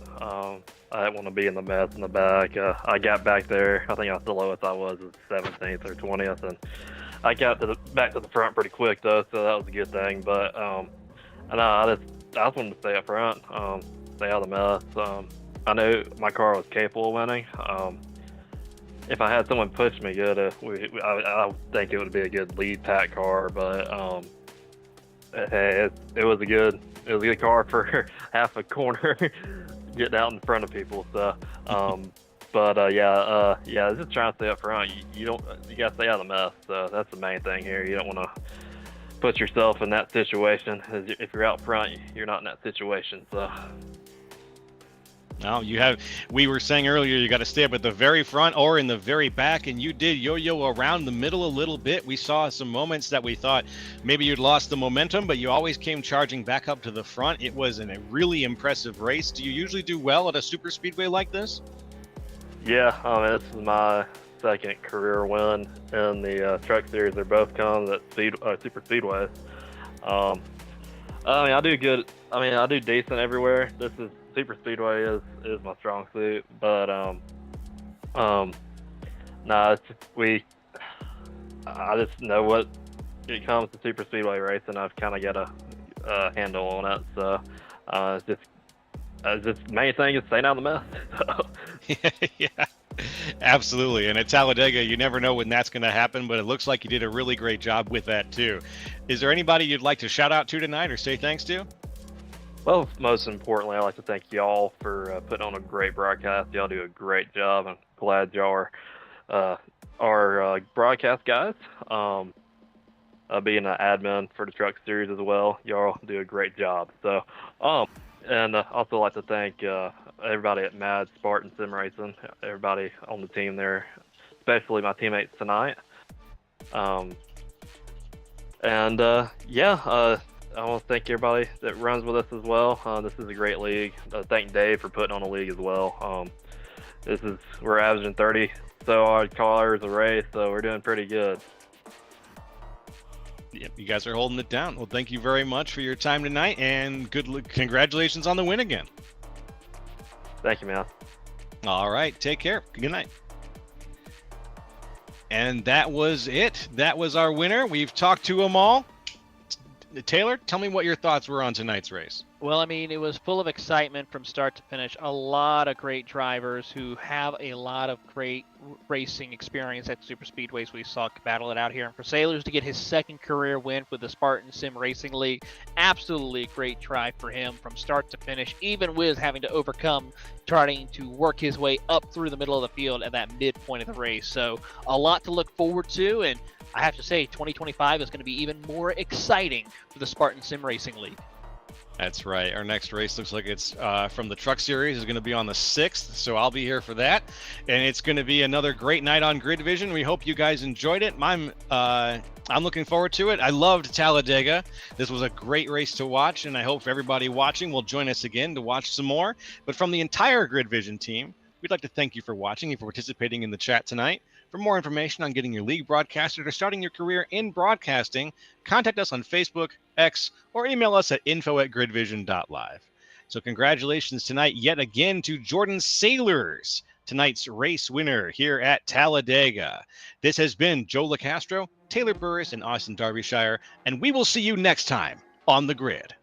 I didn't want to be in the mess in the back. I got back there. I think the lowest I was 17th or 20th, and I got back to the front pretty quick though, so that was a good thing. But I just wanted to stay up front, stay out of the mess. I knew my car was capable of winning. If I had someone push me good, I think it would be a good lead pack car. But hey, it was a good car for half a corner. Getting out in front of people, so yeah, just trying to stay up front. You gotta stay out of the mess. So that's the main thing here. You don't want to put yourself in that situation. If you're out front, you're not in that situation. So. No, we were saying earlier, you got to stay up at the very front or in the very back, and you did yo-yo around the middle a little bit. We saw some moments that we thought maybe you'd lost the momentum, but you always came charging back up to the front. It was a really impressive race. Do you usually do well at a super speedway like this? Yeah, this is my second career win in the truck series. They're both come at super speedways. I do good. I do decent everywhere. This is super speedway is my strong suit, but I just know what it comes to super speedway racing. I've kind of got a handle on it, so it's just main thing is staying out of the mess. So. Yeah, absolutely. And at Talladega, you never know when that's going to happen, but it looks like you did a really great job with that too. Is there anybody you'd like to shout out to tonight or say thanks to? Well, most importantly, I'd like to thank y'all for putting on a great broadcast. Y'all do a great job. I'm glad y'all are broadcast guys. Being an admin for the truck series as well, y'all do a great job. So, and also like to thank everybody at Mad Spartan Sim Racing, everybody on the team there, especially my teammates tonight. I want to thank everybody that runs with us as well. This is a great league. Thank Dave for putting on a league as well. We're averaging 30 hard cars a race, so we're doing pretty good. Yep, you guys are holding it down. Well, thank you very much for your time tonight, and congratulations on the win again. Thank you, man. All right, take care. Good night. And that was it. That was our winner. We've talked to them all. Taylor, tell me what your thoughts were on tonight's race. Well, I mean, it was full of excitement from start to finish. A lot of great drivers who have a lot of great racing experience at Superspeedways. We saw battle it out here. And for Sailors to get his second career win with the Spartan Sim Racing League, absolutely a great try for him from start to finish, even with having to overcome trying to work his way up through the middle of the field at that midpoint of the race. So a lot to look forward to, and I have to say 2025 is going to be even more exciting for the Spartan Sim Racing League. That's right. Our next race looks like it's from the Truck Series. Is going to be on the 6th, so I'll be here for that. And it's going to be another great night on Grid Vision. We hope you guys enjoyed it. I'm looking forward to it. I loved Talladega. This was a great race to watch, and I hope everybody watching will join us again to watch some more. But from the entire Grid Vision team, we'd like to thank you for watching and for participating in the chat tonight. For more information on getting your league broadcasted or starting your career in broadcasting, contact us on Facebook, X, or email us at info@gridvision.live. So congratulations tonight yet again to Jordan Sailors, tonight's race winner here at Talladega. This has been Joe LaCastro, Taylor Burris, and Austin Derbyshire, and we will see you next time on the grid.